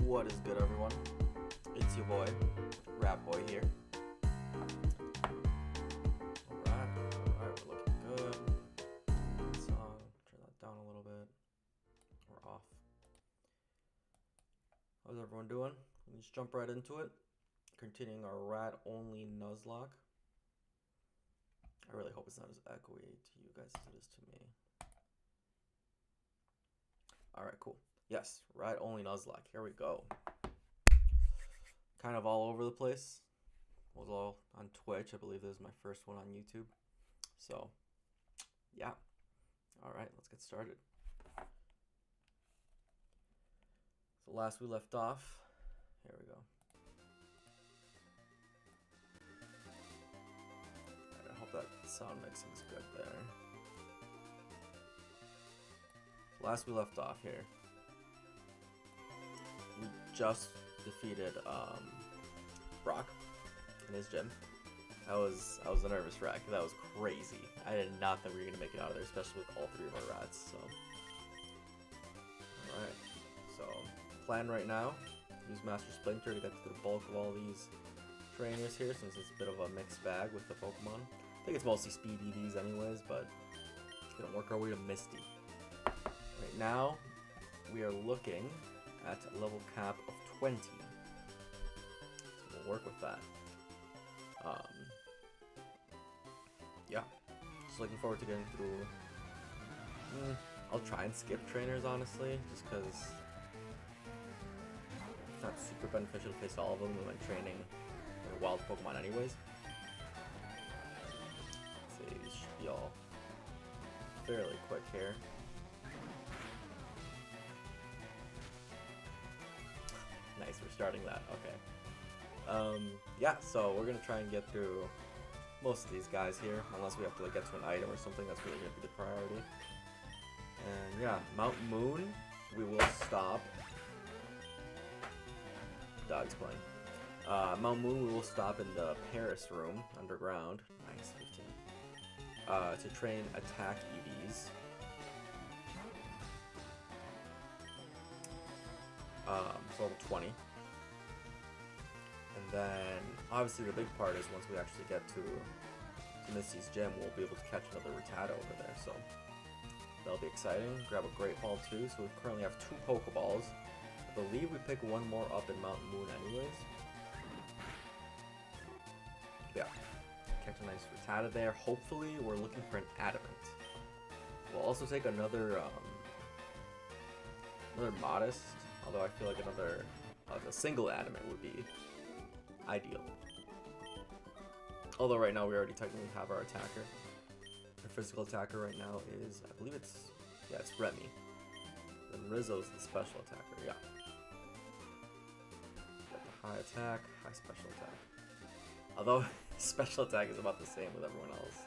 What is good, everyone? It's your boy, Rap Boy here. Alright, we're looking good. Song, turn that down a little bit. We're off. How's everyone doing? Let's jump right into it. Continuing our rat-only Nuzlocke. I really hope it's not as echoey to you guys as it is to me. Alright, cool. Yes, rat-only Nuzlocke. Here we go. Kind of all over the place. Was all on Twitch. I believe this is my first one on YouTube. So, yeah. Alright, let's get started. So last we left off, here we go. I hope that sound mixing is good there. Last we left off here, we just defeated Brock in his gym. I was a nervous wreck. That was crazy. I did not think we were gonna make it out of there, especially with all three of our rats. So, all right. So, plan right now: use Master Splinter to get to the bulk of all these trainers here, since it's a bit of a mixed bag with the Pokemon. I think it's mostly speed EVs anyways, but we're gonna work our way to Misty. Right now, we are looking at a level cap of 20. So we'll work with that. Yeah. Just looking forward to getting through. I'll try and skip trainers, honestly, just because it's not super beneficial to face all of them when training wild Pokemon anyways. Let's see, these should be all fairly quick here. Nice, we're starting that. Okay. Yeah, so we're gonna try and get through most of these guys here, unless we have to like get to an item or something. That's really gonna be the priority. And yeah, Mount Moon, we will stop. Dog's playing. Mount Moon, we will stop in the Paris room underground. Nice, 15. To train attack EVs. So level 20. And then, obviously the big part is once we actually get to Misty's gym, we'll be able to catch another Rattata over there, so that'll be exciting. Grab a Great Ball too, so we currently have 2 Pokeballs. I believe we pick one more up in Mountain Moon anyways. Yeah, catch a nice Rattata there. Hopefully we're looking for an Adamant. We'll also take another Modest. Although I feel like a single Adamant would be ideal. Although right now we already technically have our attacker. Our physical attacker right now is, I believe it's Remy. Then Rizzo's the special attacker, yeah. Got the high attack, high special attack. Although special attack is about the same with everyone else.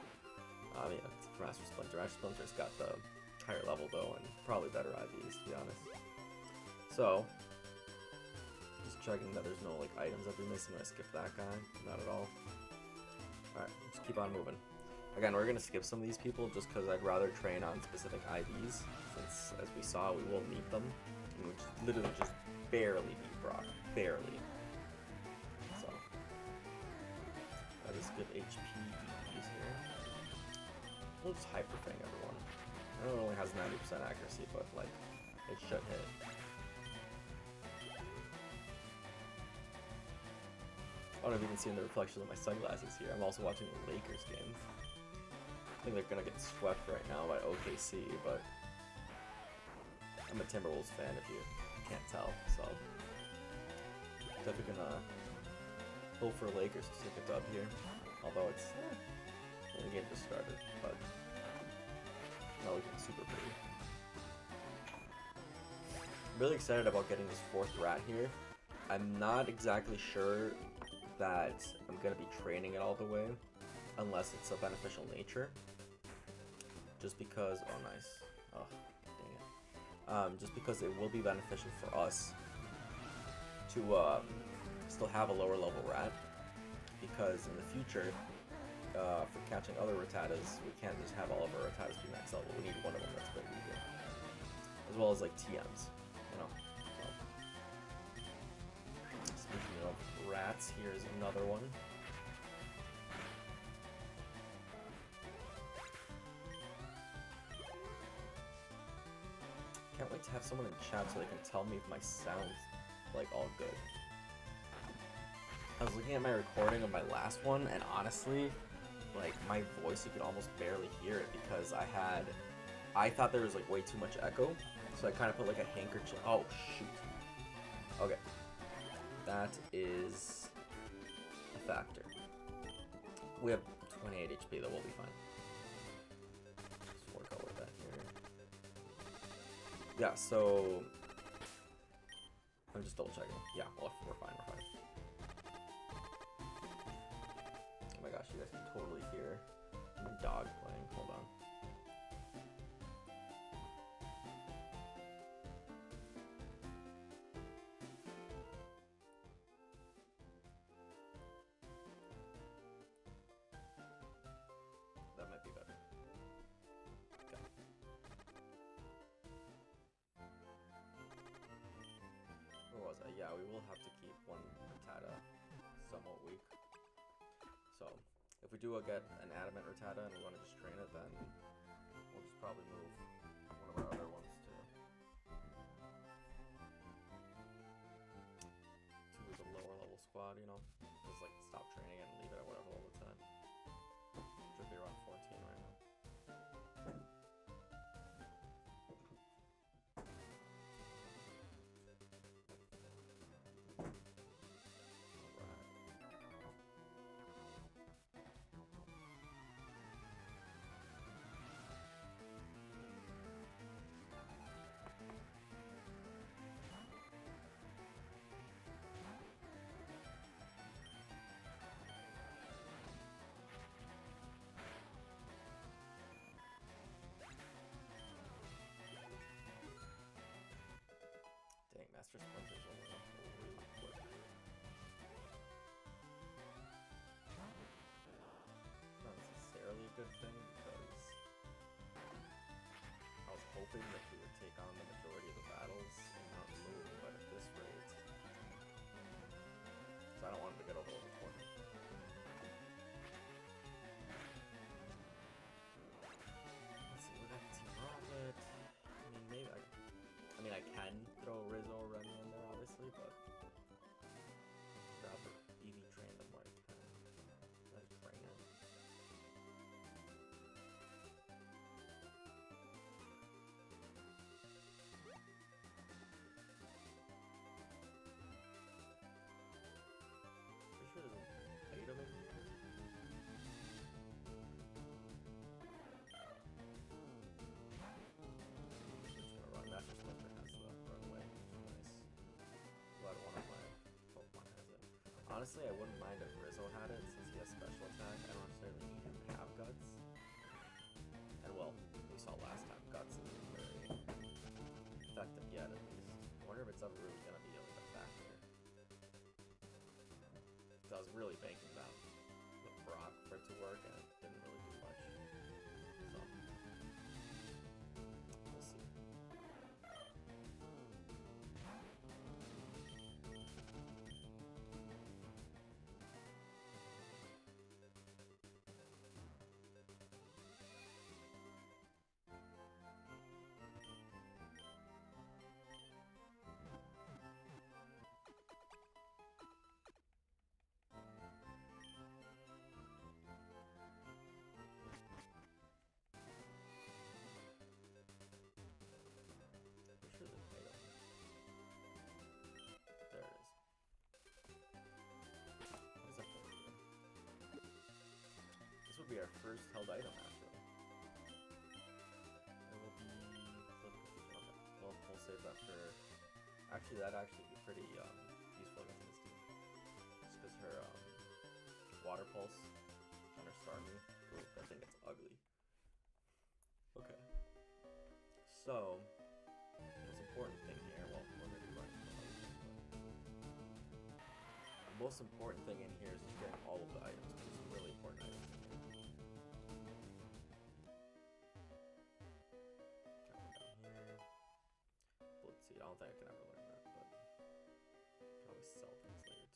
Yeah, it's for Master Splinter. Master Splinter's got the higher level though, and probably better IVs, to be honest. So, just checking that there's no like items that we're missing. I skip that guy. Not at all. Alright, just keep on moving. Again, we're gonna skip some of these people just because I'd rather train on specific IVs, since as we saw, we will need them. And we literally just barely beat Brock. Barely. So, that is good HP EVs here. We'll just Hyper Fang everyone. I know it only has 90% accuracy, but like, it should hit. I don't know if you can see in the reflection of my sunglasses here. I'm also watching the Lakers game. I think they're gonna get swept right now by OKC, but I'm a Timberwolves fan if you can't tell, so definitely gonna hope for Lakers to take a dub here. Although it's the game just started, but not looking super pretty. I'm really excited about getting this 4th rat here. I'm not exactly sure that I'm going to be training it all the way, unless it's a beneficial nature. Just because, oh nice, oh dang it. Just because it will be beneficial for us to still have a lower level rat, because in the future, for catching other Rattatas, we can't just have all of our Rattatas be max level. We need one of them that's been weaker, as well as like TMs, you know. So, Speaking of rats, here's another one. Can't wait to have someone in chat so they can tell me if my sound's like all good. I was looking at my recording of my last one, and honestly, like my voice, you could almost barely hear it because I thought there was like way too much echo, so I kind of put like a handkerchief. Oh shoot. Okay, that is a factor. We have 28 HP though, we'll be fine. Just work out with that here. Yeah, so I'm just double checking. Yeah, well, we're fine, we're fine. Oh my gosh, you guys can totally hear my dog playing. Hold on. That might be better. Okay. Where was I? Yeah, we will have to keep one Rattata somewhat weak. So, if we do get an adamant Rattata and we want to just train it, then we'll just probably move one of our other ones to the lower level squad, you know? Just like stop training it and leave it at whatever level it's at. Should be around 14 right now. Dang, Master Splinter's only up really quick. Not necessarily a good thing because I was hoping that we would take on the majority of the battles and not move, but at this rate, so I don't want him to get over level 20. Let's see, we got Team Rocket. I mean, maybe I can throw Rizzo or Remy in there, obviously, but I'd rather EV train them where I can. As a trainer. Pretty sure there's an item in here. I'm just gonna run. Master Splinter has the runway, which is nice. Glad one of my Pokemon has it. Honestly, I wouldn't mind if Rizzo had it since he has special attack. I don't necessarily need him to have Guts. And well, we saw last time Guts isn't very effective yet, at least. I wonder if it's ever really gonna be like a factor. So I was really banking that with Brock for it to work, and it didn't really do much. So we'll see. Pretty sure there's an item. There it is. What is that for even? This would be our first held item, actually. It will be... Okay, we'll save that for... Actually, that'd actually be pretty useful against this team. Just because her Water Pulse on her Starmie. Ooh, that thing gets ugly. Okay. So... the most important thing here, well, we're going to be running from other things, but the most important thing in here is just getting all of the items. There's some really important items in here. Got one down here. Let's see, I don't think I can ever learn that, but I can always sell things later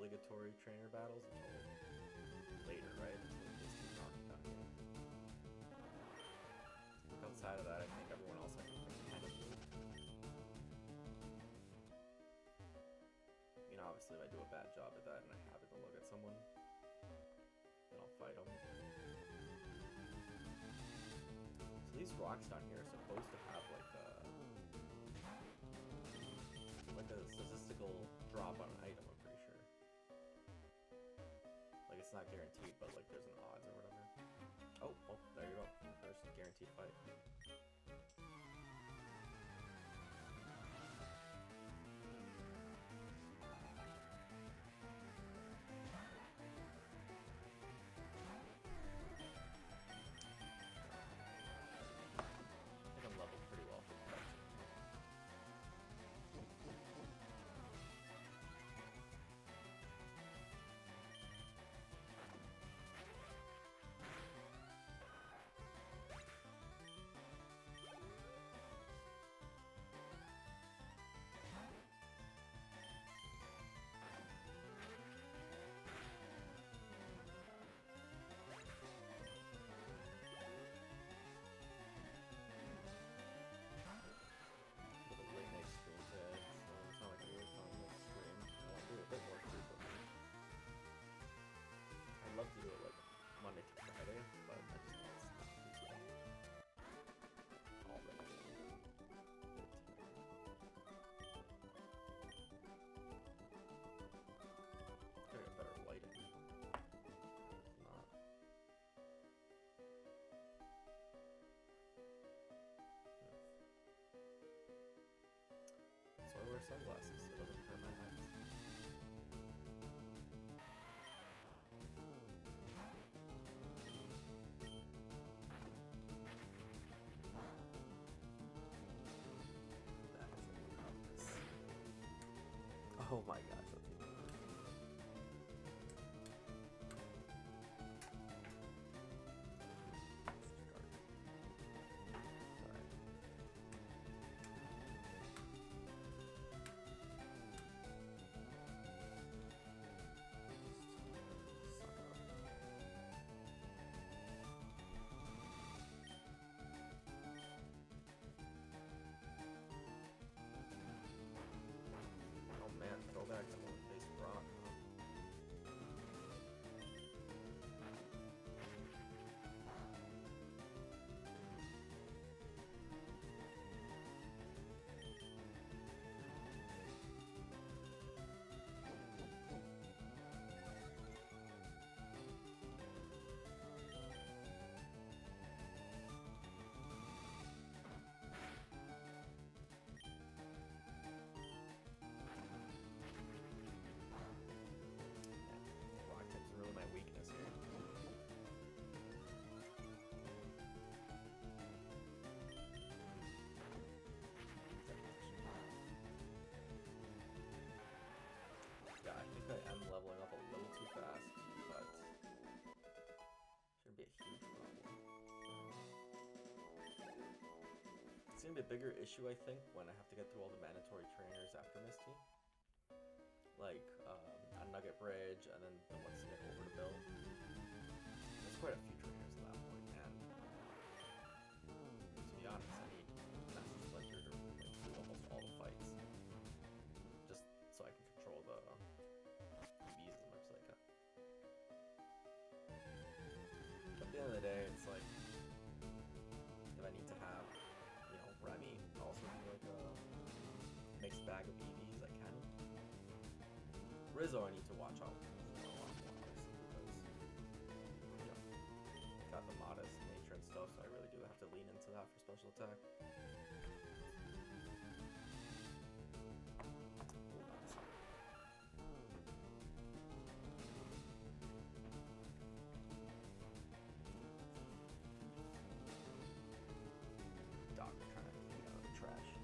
obligatory trainer battles until later, right? Until this team knocking down here. Outside of that, I think everyone else I can kind of do. You know, obviously if I do a bad job at that and I happen to look at someone, then I'll fight them. So these rocks down here are supposed to have like a statistical drop on an item, I'm pretty sure. Like it's not guaranteed, but like there's an odds or whatever. Oh, well, there you go. First guaranteed fight. I think I'm leveled pretty well for protection. I'd love to do it like Monday to Friday, but I just know it's not feasible. Already. Gotta get better lighting. Not. So I wear sunglasses so it doesn't hurt my eyes. Oh my gosh, that's even worse. Sorry. Suck up. Oh man, throwback to one face rock, huh? Rock types are really my weakness here. Yeah, I think I am leveling up a little too fast, but shouldn't be a huge problem. It's gonna be a bigger issue, I think, when I have to get through all the mandatory trainers after Misty. Like, a Nugget Bridge, and then the ones to get over to Bill. There's quite a few trainers at that point, and to be honest, I need Master Splinter to like, do almost all the fights. Just so I can control the EVs as much as I can. But at the end of the day, it's like, if I need to have, you know, Remy also do like a mixed bag of EVs, I can. Rizzo I need to watch out for a lot more, obviously, because, you know, got the modest nature and stuff, so I really do have to lean into that for special attack. Dog trying to get out of the trash.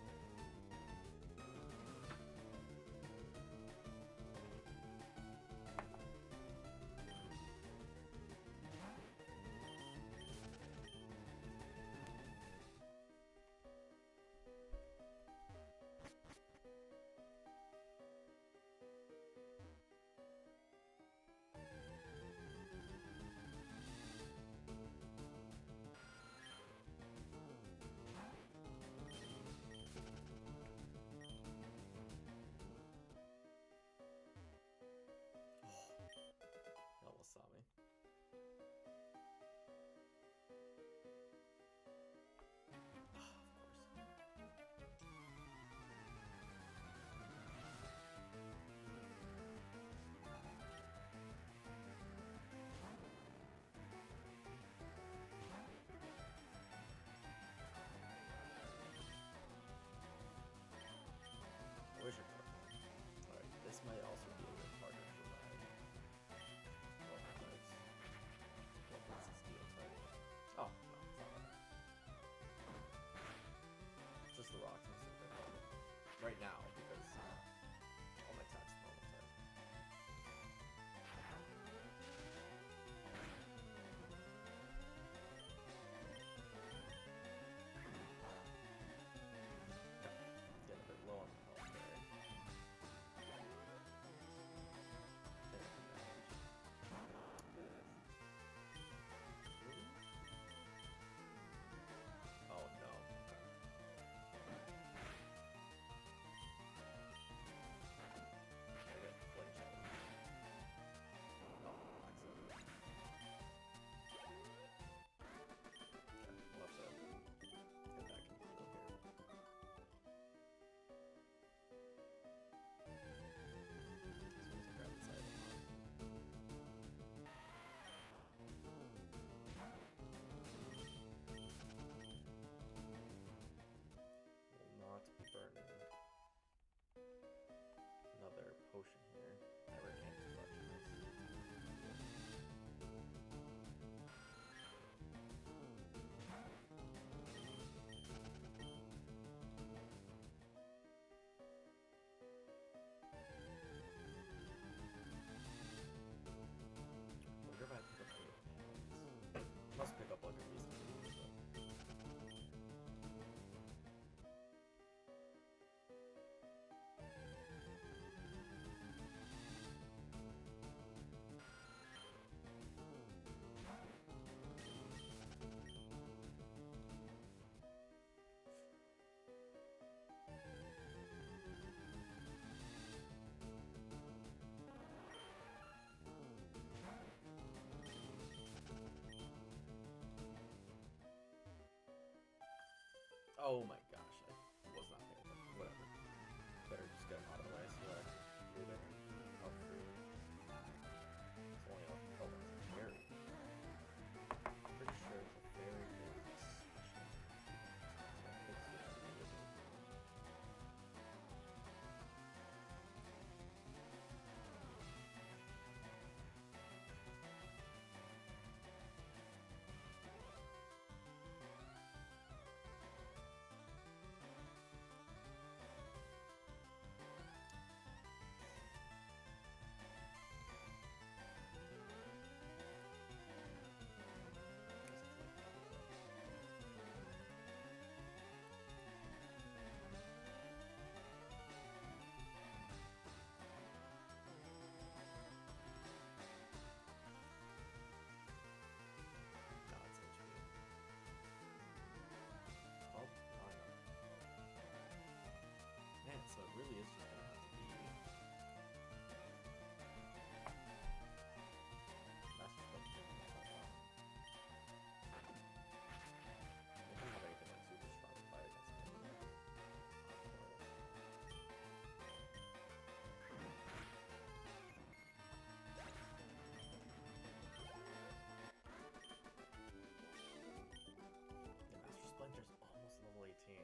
Oh my gosh, I was not paying attention. Whatever. Better just get him out of the way so that I can do it. Oh, free. It's only a fairy. Pretty sure it's a fairy thing. So I could switch to the wizard. Oh, man, so it really is just gonna have to be Master Splinter. I don't have anything like super strong to fight against him. Yeah, Master Splinter's almost level 18.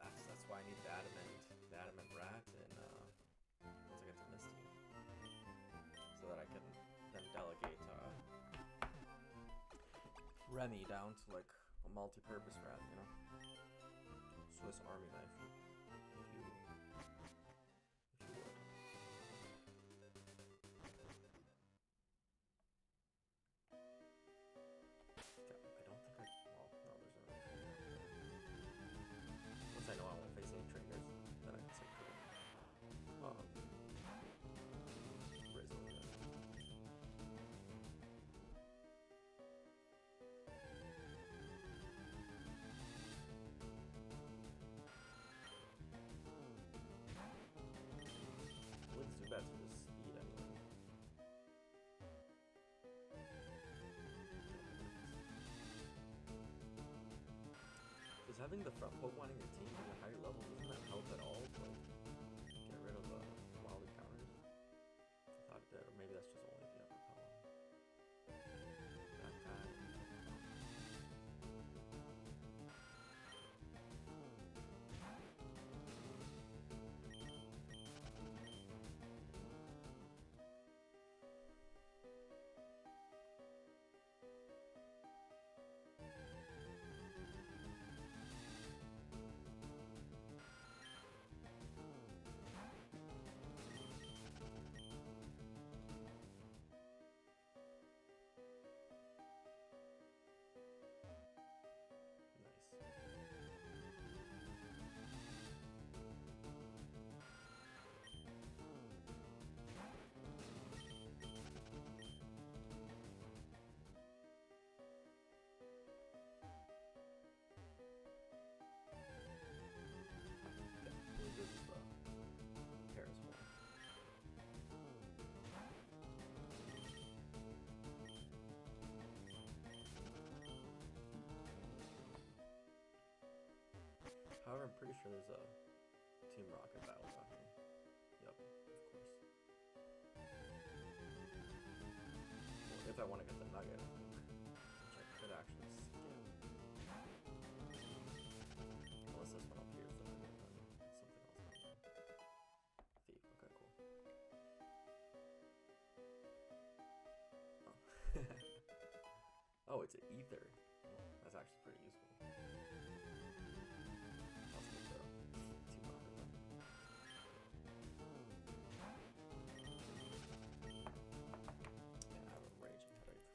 See, that's why I need the adamant rat, and once I get to Misty, so that I can then delegate Remy down to like a multi-purpose rat, you know, Swiss Army knife, if you would. Okay, I don't think well, no, there's no. Once I know I won't face any triggers, then I can say cool. Raise it like that. I believe Zubats are just speed anyway. Does having the front Pokemon in your team be a higher level, doesn't that help at all to like, get rid of wild encounters? I thought it did, or maybe that's just only if you have Repel. That guy. Nice. Yeah, I believe this is the Paris one. However, I'm pretty sure there's a Team Rocket battle down here. Yep, of course. Well, if I want to get the nugget, I think, which I could actually skip. Unless this one up here is the nugget, then it's something else down there. Thief, okay, cool. Oh. Oh, it's an ether. Oh, that's actually pretty useful. I'll skip the Team Rocket then. Yeah, I have a raging headache.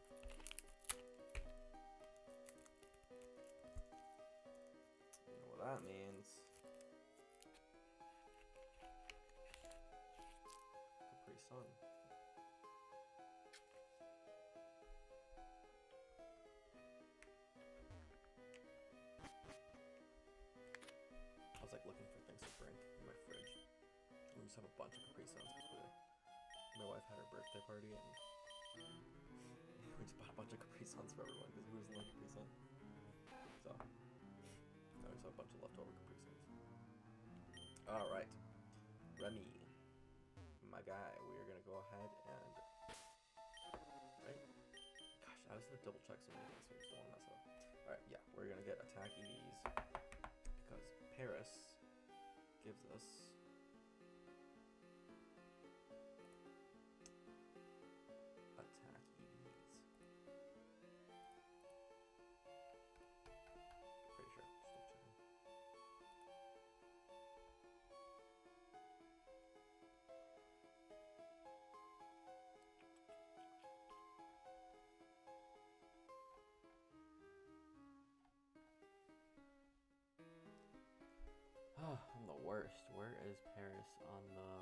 You know what that means? Capri Sun. I was like looking for things to drink in my fridge. We just have a bunch of Capri Suns because my wife had her birthday party and we just bought a bunch of Capri Suns for everyone because who doesn't like Capri Sun? so I just have a bunch of leftover caprices. Alright. Remy. My guy, we are gonna go ahead and... Right? Gosh, I was gonna double check so many things, so I just don't wanna mess up. Alright, yeah, we're gonna get attack EVs because Paris gives us attack EVs. Pretty sure. Just double checking. I'm the worst. Where is Paris on the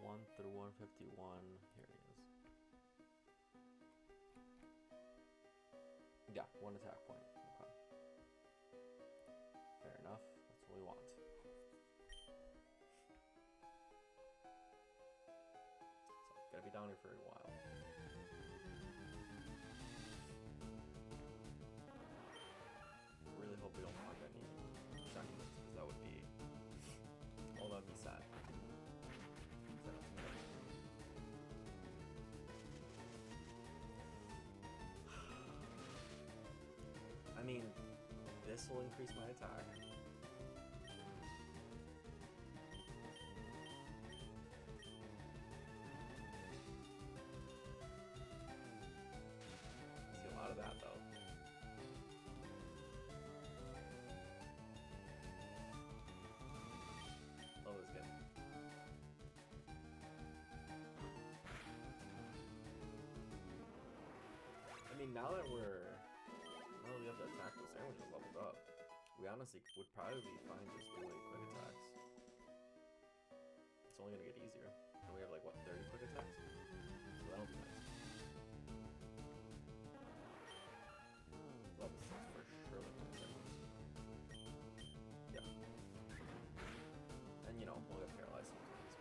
1 through 151? Here he is. Yeah, 1 attack point. Okay. Fair enough. That's what we want. So, gotta be down here for a while. Really hope we don't find any shiny ones, because that would be... Oh, that would be sad. I mean, this will increase my attack. I see a lot of that, though. Love this game. I mean, now that we have the attack with sandwiches leveled up, we honestly would probably be fine just doing quick attacks. It's only gonna get easier. And we have like, what, 30 quick attacks? So that'll be nice. Level 6 for sure. Yeah. And you know, we'll get paralyzed sometimes.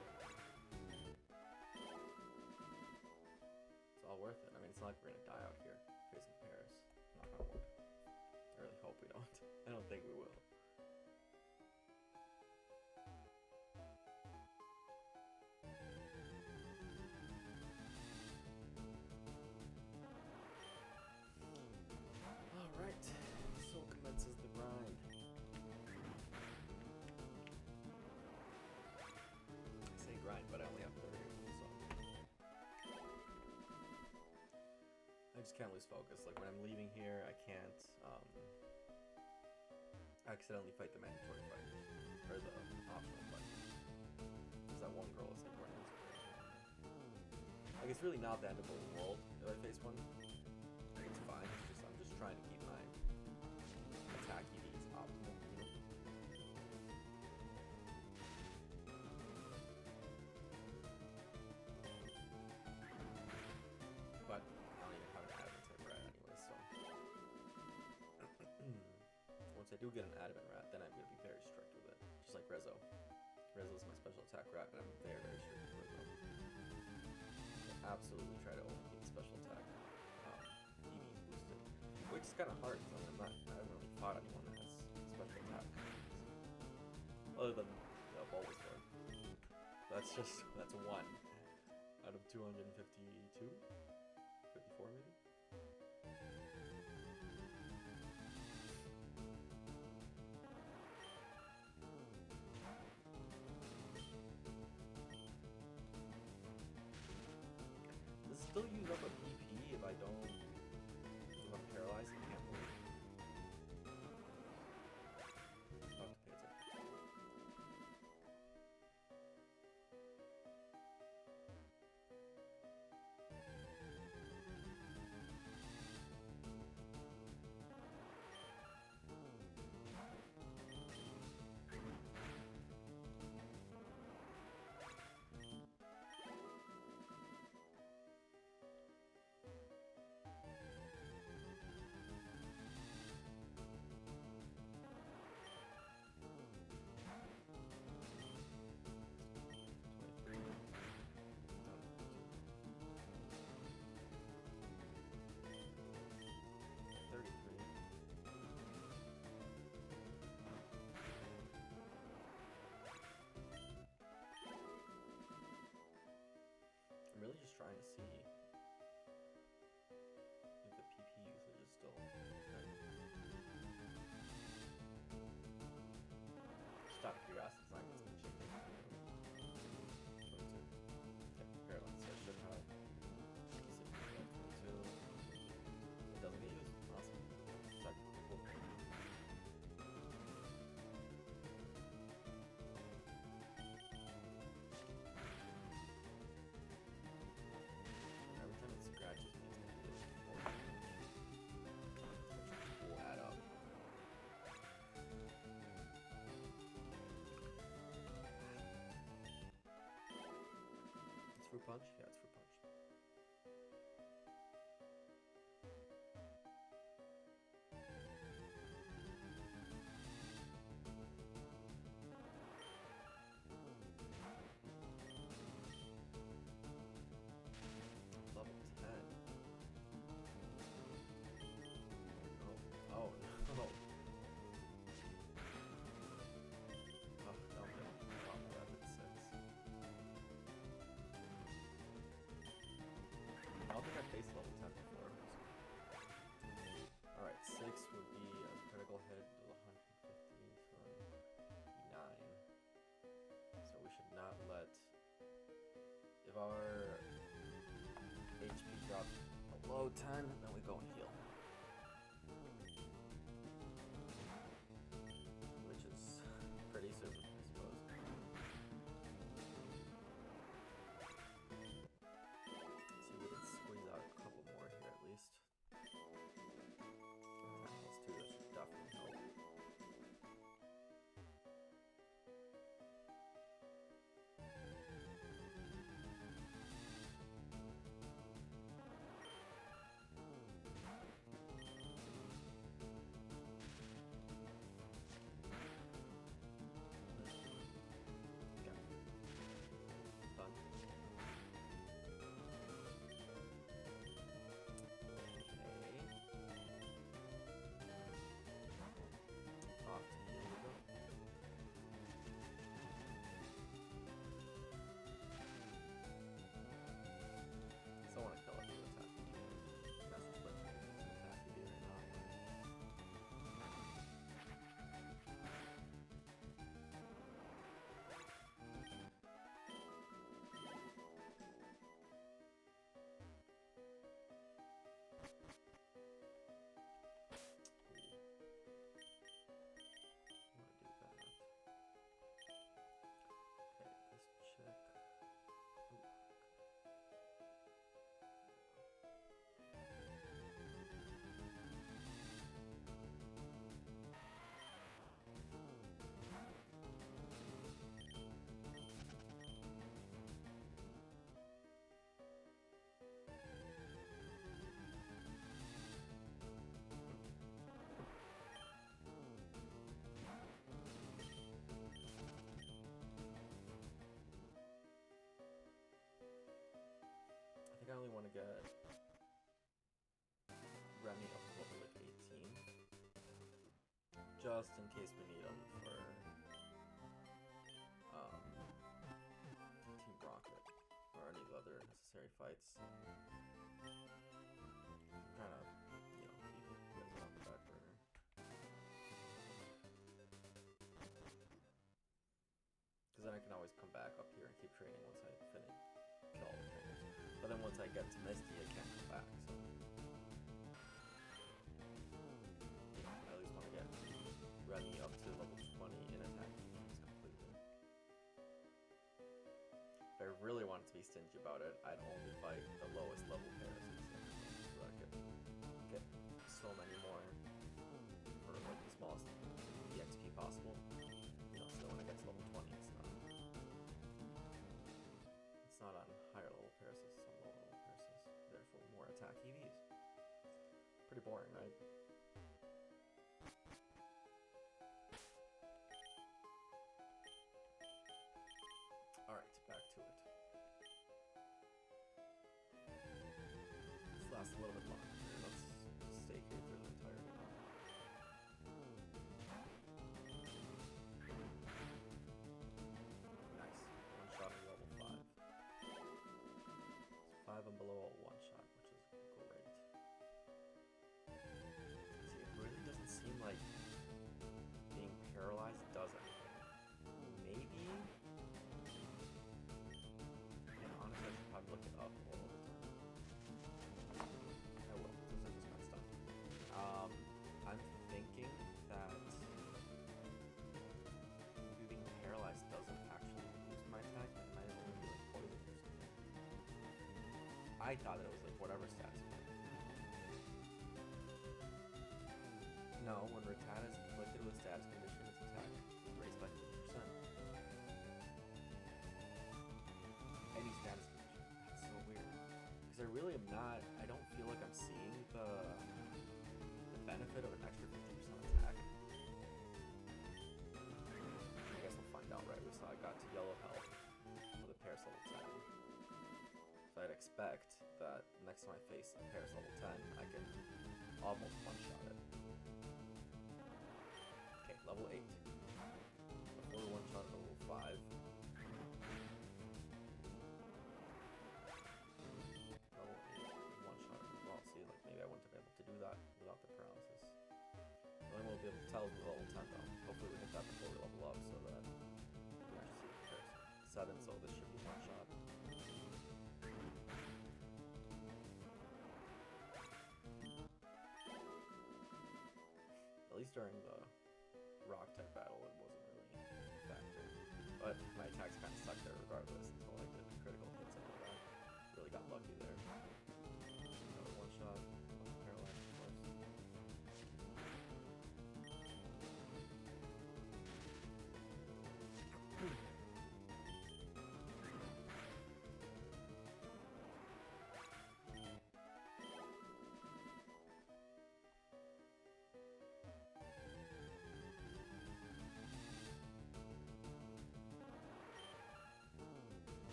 It's all worth it. I mean, it's not like we're gonna die out here facing Paris. Knock on wood. I really hope we don't. I don't think we will. Alright, so commences the grind. I say grind, but I only have 30, so... I just can't lose focus. Like, when I'm leaving here, I can't, accidentally fight the mandatory fighters. Or the optional fighters. Because that one girl is like running into me. Like, it's really not the end of the world if I face one. Like, it's fine. It's just, I'm just trying to keep my attack EVs optimal, you know? But I don't even have an adamant type rat anyway, so... Once I do get an adamant rat, then I'm going to be very strict with it. Just like Rezo. Rezo is my special attack rat, and I'm very, very strict with Rezo. I'll absolutely try to only keep special attack EVs boosted. Which is kind of hard, because I haven't really fought anyone that has special attack. Other than, you know, Bulbasaur. That's 1 out of 252? 54 maybe? Does it still use up a PP if I don't... if I'm paralyzed? I can't move. I'll have to pay attention. really just trying to see if the PP usage is still okay. Just out of curiosity, it's not going to change it. 22. Okay, parallel. So I should have 22. It doesn't get used. Awesome. Check. Cool. Every time it scratches me, it's going to be like 4 which will add up. It's fruit punch? Yeah, it's fruit punch. Level 10. Oh, oh no. Oh, no, no. Oh, that's 6. I don't think I faced level 10 before. Alright, 6 would be a critical hit to 150 for 9. So we should not let... If our HP drops below 10, then we go and heal. Which is pretty super, I suppose. See, we can squeeze out a couple more here at least. Let's do this, should definitely help. Done. Okay. Off to heal we go. Still want to kill it with attack. That's what's what attack you do right now. Check. Ooh. I think I only want to get Remy up to level like 18. Just in case we need them for Team Rocket or any of the other necessary fights. Kind of, you know, keep you guys on the back burner. Because then I can always come back up here and keep training once I finish. Kill all the trainers. But then once I get to Misty, I can't come back, so... Yeah, I at least want to get Remy up to level 20 in attack completely. If I really wanted to be stingy about it, I'd only fight the lowest level pairs so I could get so many more for like the smallest EXP possible. You know, so when I get to level 20, it's not on higher level Parasis, it's on lower level Parasis. Therefore, more attack EVs. Pretty boring, right? Alright, back to it. This lasts a little bit longer. Let's just stay here through the entire game. Nice. One shot on level 5. paralyze does anything. Maybe. Yeah, honestly, I should probably look it up all the time. I will, since I just got stuff. I'm thinking that maybe being paralyzed doesn't actually boost my attack, and it might only be like poison or something. I thought that it was like whatever stats. No, when Rattata is inflicted with status condition, its attack is raised by 50%. Any status condition. That's so weird. Because I really am not, I don't feel like I'm seeing the benefit of an extra 50% attack. I guess we'll find out, right? We saw I got to yellow health with a Paris level 10. So I'd expect that next time I face a Paris level 10, I can almost one-shot it. Okay, level 8. Before one-shot at level 5. Level 8, one-shot as well. See, like, maybe I wouldn't have been able to do that without the paralysis. The only one we'll be able to tell is with level 10, though. Hopefully we hit that before we level up, so that we can actually see the comparison. 7, so this should be one-shot. At least during the rock type battle, it wasn't really a factor. But my attacks kind of sucked there regardless until I did critical hits and all that. Really got lucky there. Another one shot, paralyzed, of course.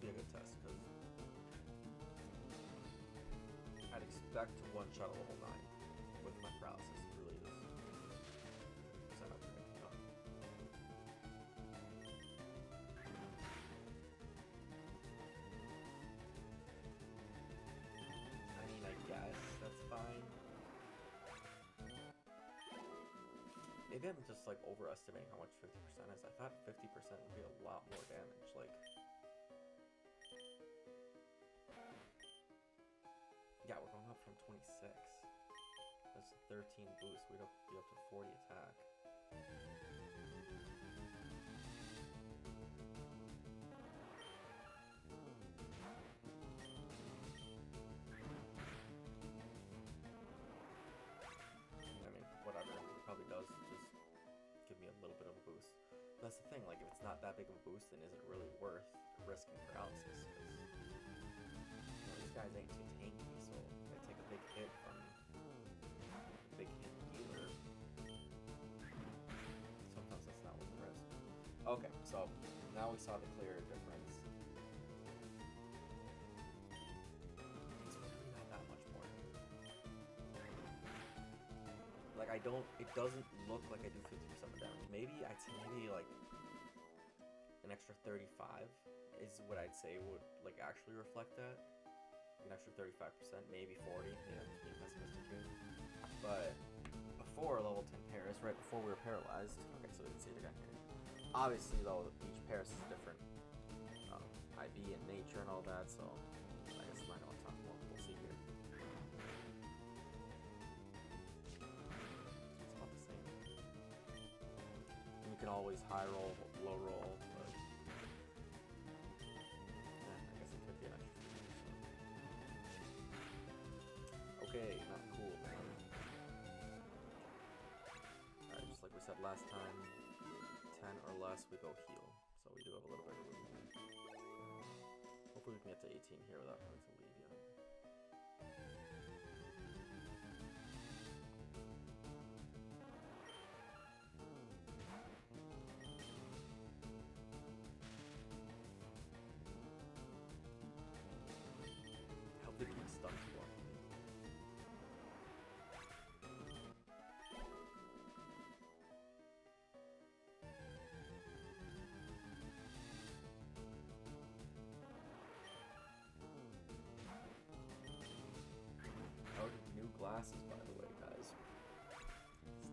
Be a good test because I'd expect to one-shot a level 9 with my paralysis. It really is set up right now. I mean, I guess that's fine. Maybe I'm just like overestimating how much 50% is. I thought 50% would be a lot more damage. Like. Yeah, we're going up from 26. That's 13 boost. We'd be up to 40 attack. I mean, whatever. It probably does just give me a little bit of a boost. That's the thing. Like, if it's not that big of a boost, then is it really worth risking paralysis? These guys ain't too tanky, so if I take a big hit from a big hit healer, sometimes that's not worth the risk. Okay, so now we saw the clear difference. It's really not that much more. Like, it doesn't look like I do 50% of damage. Maybe I'd say like an extra 35 is what I'd say would like actually reflect that. An extra 35%, maybe 40, yeah, just being pessimistic here. But before level 10 Paris, right before we were paralyzed, okay, so we can see it again here. Obviously, though, each Paris is different IB and nature and all that, so I guess I'm not going to talk about. We'll see here. It's about the same. And you can always high roll, low roll, but yeah, I guess it could be an extra. Okay, not cool, man. Alright, just like we said last time, 10 or less, we go heal. So we do have a little bit of room here. Hopefully we can get to 18 here without having to leave yet.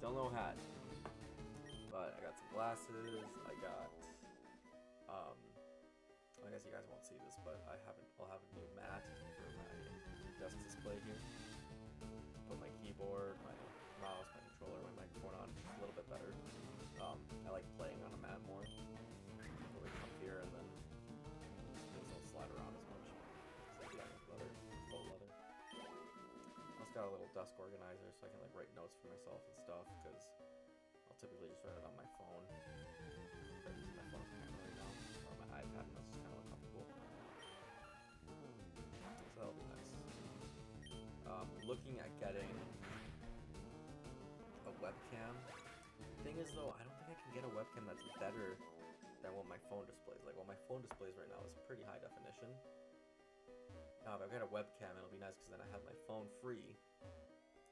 Still no hat. But I got some glasses. I got, I guess you guys won't see this, but I'll have a new mat for my desk display here. Put my keyboard, my mouse, my controller, my microphone on a little bit better. I like playing on a mat more. Really comfier, and then things don't slide around as much. So yeah, leather, faux leather. I also got a little desk organizer so I can like write notes for myself and stuff, because I'll typically just write it on my phone. I'm using my phone as a camera right now, or my iPad, and that's just kind of uncomfortable. So that'll be nice. Looking at getting a webcam. Thing is though, I don't think I can get a webcam that's better than what my phone displays. Like what my phone displays right now is pretty high definition. Now if I get a webcam, it'll be nice because then I have my phone free,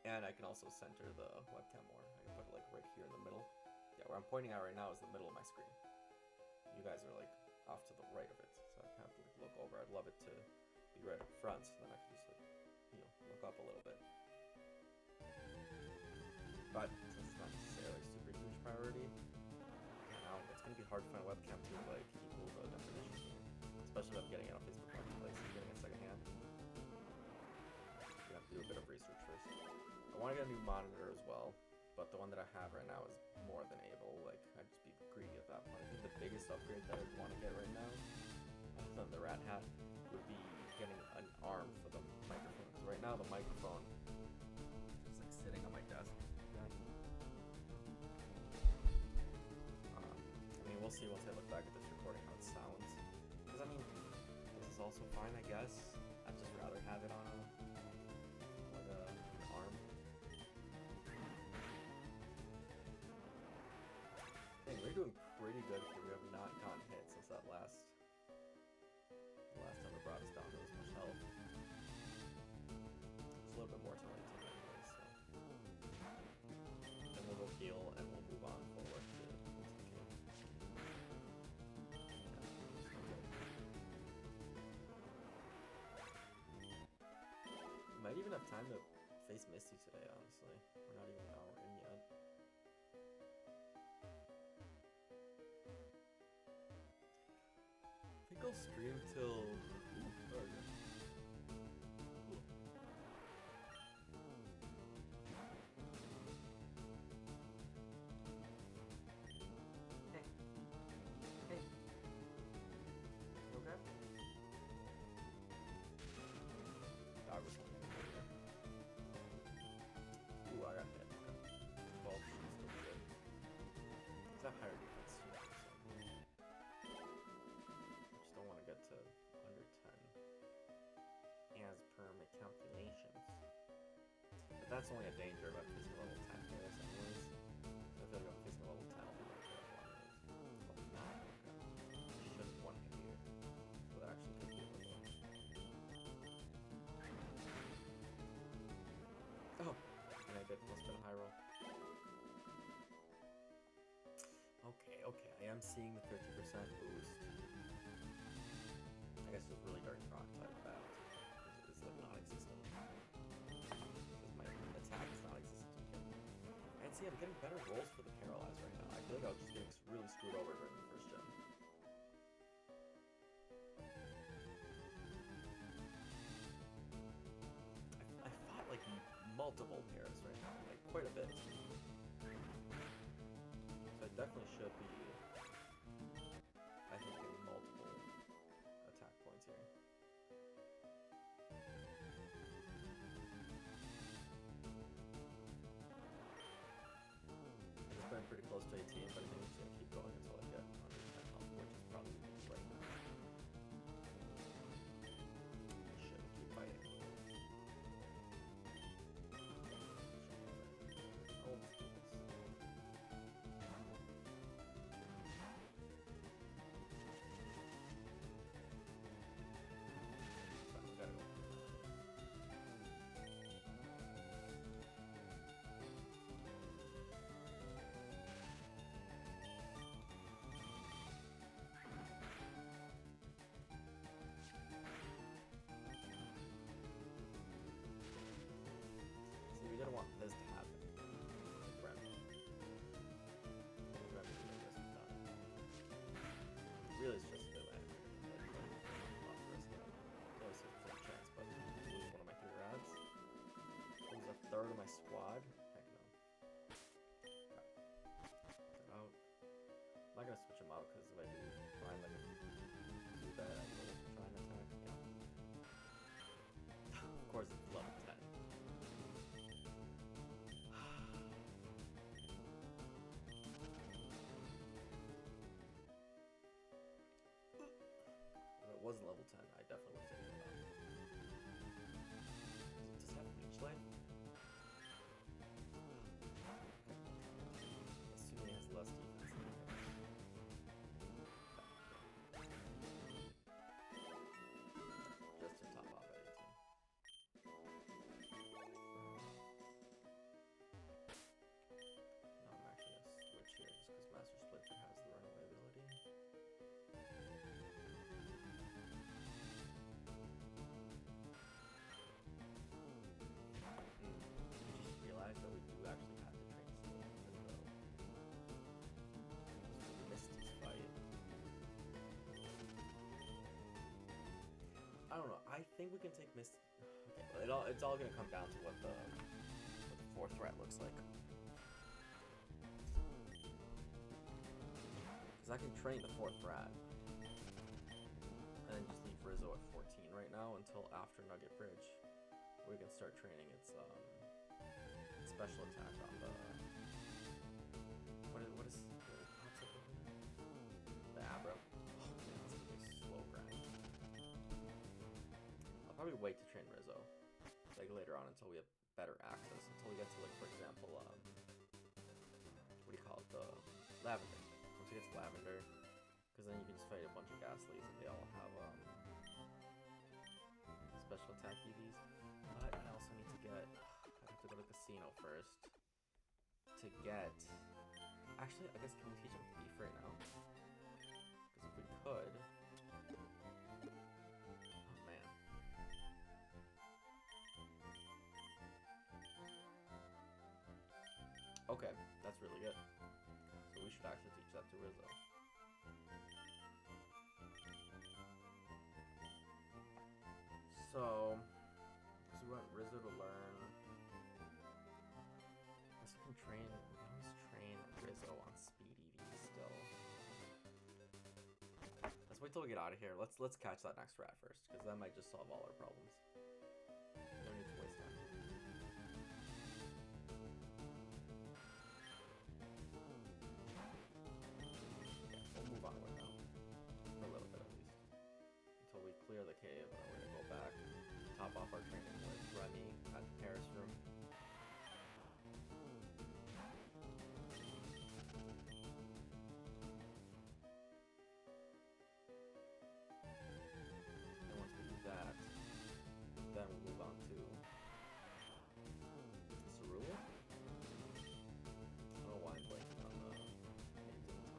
and I can also center the webcam more. I can put it like right here in the middle. Yeah, where I'm pointing at right now is the middle of my screen. You guys are like off to the right of it, so I have to like, look over. I'd love it to be right up front, so then I can just like, you know, look up a little bit. But since it's not necessarily a super huge priority, it's gonna be hard to find a webcam to like equal the definition here. Especially if I'm getting it on Facebook Marketplace and getting it secondhand. You have to do a bit of research first. I want to get a new monitor as well, but the one that I have right now is more than able. Like, I'd just be greedy at that point. I think the biggest upgrade that I'd want to get right now, other than the rat hat, would be getting an arm for the microphone. Because right now the microphone is like sitting on my desk. I mean, we'll see once I look back at this recording how it sounds. Because I mean, this is also fine, I guess. I'd just rather have it on an arm. Dang, we're doing pretty good here. We have not gotten hit since the last time it brought us down to this much health. It's a little bit more to like 10 anyway, so. Then we'll go heal and we'll move on forward to might even have time to face Misty today, honestly. We're not even an hour in yet. I think I'll stream till... Ooh, there we go. Hey. Hey. You okay? Dog was hungry. Ooh, I got hit. Okay. 12, she's still good. It's a higher defense too, so. I just don't want to get to under 10 as per my calculations. But that's only a danger about facing a level 10 Paris anyways. So I feel like I'm facing a level 10, I'll be more careful anyways. Level 9, okay. Should one hit here. So that actually could be a little. Oh! And I did must have been a high roll. Okay, okay. I am seeing the 50% boost. I guess it's really dark rock type bat. It's like non-existent. Because my attack is non-existent. And see, I'm getting better rolls for the paralyzed right now. I feel like I was just getting really screwed over during the first gen. I fought like multiple pairs right now, like quite a bit. So I definitely should be, I think, getting multiple attack points here. I've been pretty close to 18, but I think I'm just going to keep going until I get under 10 health, which is probably right now. I should keep fighting. Oh, let's do this. not gonna switch him out because if I do find like a Zubat, I will try and attack. Yeah. Of course, it's level 10. If it wasn't level 10, I definitely would take it out. Does it have Leech Life? Assuming it has less defense than it. Just to top off at 18. No, I'm actually gonna switch here just because Master Splinter has the runaway ability. I just realized that we do actually have to train slow though. Misty's fight. I don't know. I think we can take Misty. Okay, well, it's all gonna come down to what the fourth threat looks like. Because I can train the fourth threat and then just leave Rizzo at 14 right now until after Nugget Bridge. We can start training its special attack on the what is what pops up over there? The Abra. Oh man, that's gonna be a slow grind. I'll probably wait to train Rizzo like later on until we have better access. Until we get to like for example what do you call it, the Lavender. Once we get to Lavender, because then you can just fight a bunch of Ghastlies and they all have special attack EVs. But I also need to get, I have to go to the casino first to get, actually I guess can we teach him Thief right now? Because if we could, oh man. Okay, that's really good. So we should actually teach that to Rizzo. So we want Rizzo to learn. I guess we can train. We can always train Rizzo on Speed EV still. Let's wait till we get out of here. Let's catch that next rat first, because that might just solve all our problems. No need to waste time. Yeah, we'll move onward now. For a little bit at least. Until we clear the cave, and then we're gonna go back. Top off our training with Remy at the Paris room. And once we do that, then we'll move on to Cerulean? I don't know why I'm blanking on the names of the top right now.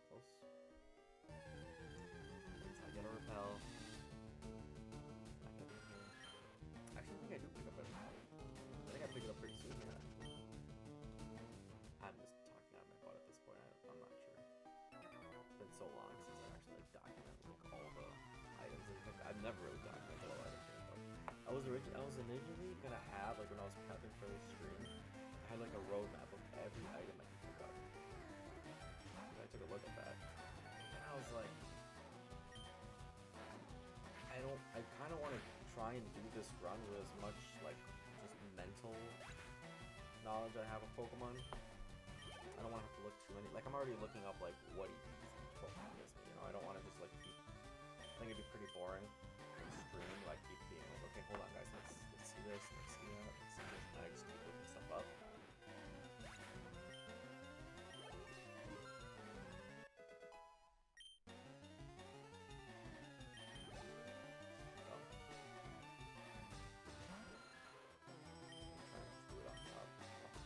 Close. Once I get a repel. Back up in here. Actually, I think I do pick up a repel. I think I pick it up pretty soon here, actually. I'm just talking out of my butt at this point. I'm not sure. It's been so long since I actually like documented like all the items and picked. I've never really documented all items here, though. I was originally gonna have, like when I was prepping for this stream, I had like a roadmap of every item I could pick up. I took a look at that, and I was like, I kind of want to try and do this run with as much like just mental knowledge I have of Pokemon. I don't want to have to look too many. Like I'm already looking up like what each Pokemon gives me. You know, I don't want to just like keep. I think it'd be pretty boring in stream. Like keep being like, okay, hold on guys, let's see this, let's see that, let's see this, and I just keep looking stuff up.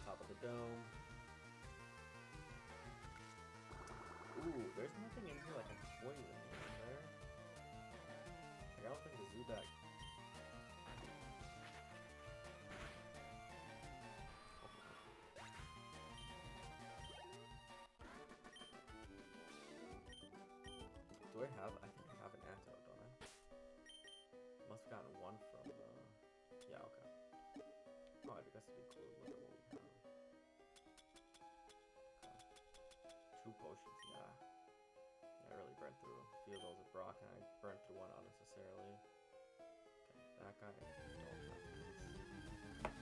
Top of the dome. Ooh, there's nothing in here like a poison in there. Like, I don't think the Zubat. Do I have? I think I have an antidote, don't I? Must have gotten one from. Yeah, okay. Oh, I guess it'd be cool to look at what we have. Okay. 2 potions, yeah. I really burned through a few of those with Brock, and I burned through one unnecessarily. Okay, that guy, don't have this.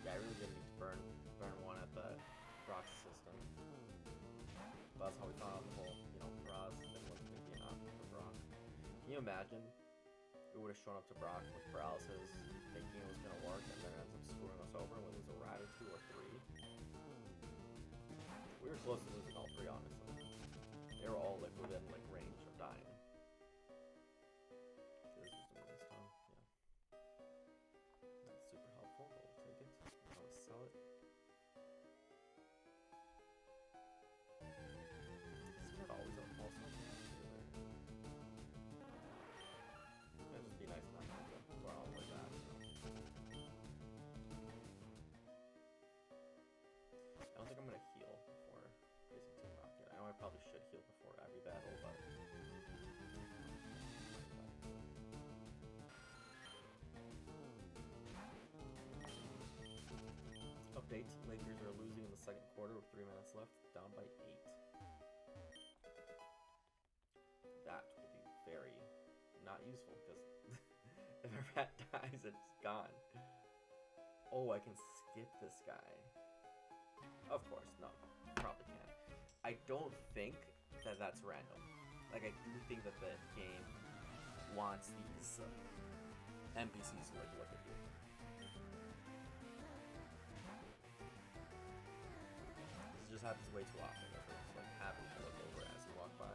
Yeah, I really didn't need to burn one at the Brock's system. But that's how we found out the whole, Faraz thing wasn't going to be an option for Brock. Can you imagine? We would have shown up to Brock with paralysis, thinking it was going to work, and then it ends up screwing us over, and we lose a rat or 2 or 3. We were close to losing all 3, honestly. They were all like within range of dying. This is the this time, yeah. That's super helpful, but we'll take it. I'm gonna sell it. It's not always up also. It'd just be nice not to go out like that. I don't think I'm gonna heal before facing Team Rocket. I know I probably should heal before every battle, but update, Lakers are losing in the second quarter with 3 minutes left, down by 8. That will be very not useful, because if a rat dies, it's gone. Oh, I can skip this guy. Of course, no, probably can't. I don't think that that's random. Like, I do think that the game wants these NPCs to look at you. This just happens way too often. That they're just happy to look over as you walk by.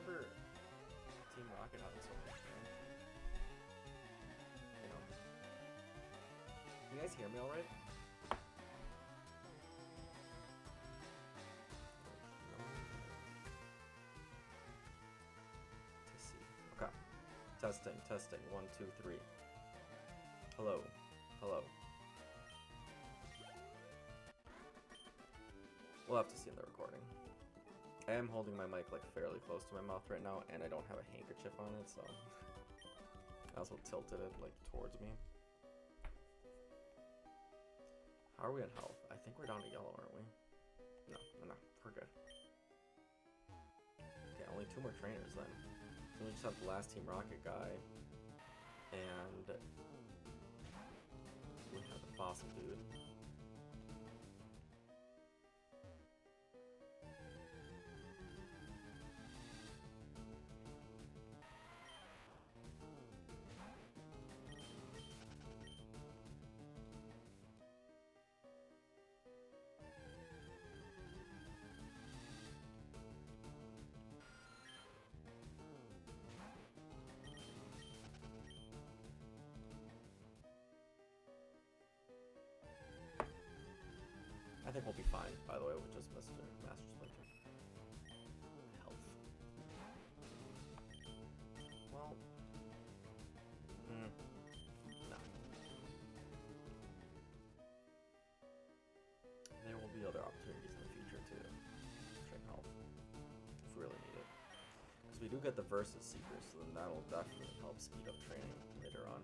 Really. Team Rocket having so much fun. Can you guys hear me alright? Okay. Testing. 1, 2, 3. Hello. We'll have to see in the recording. I am holding my mic fairly close to my mouth right now, and I don't have a handkerchief on it, so I also tilted it towards me. How are we in health? I think we're down to yellow, aren't we? No, we're good. Okay, only 2 more trainers then. So we just have the last Team Rocket guy, and we have the fossil dude. I think we'll be fine, by the way, with just Master Splinter. Health. Well, no. There will be other opportunities in the future to train health, if we really need it. Because we do get the Versus Seekers, so then that'll definitely help speed up training later on.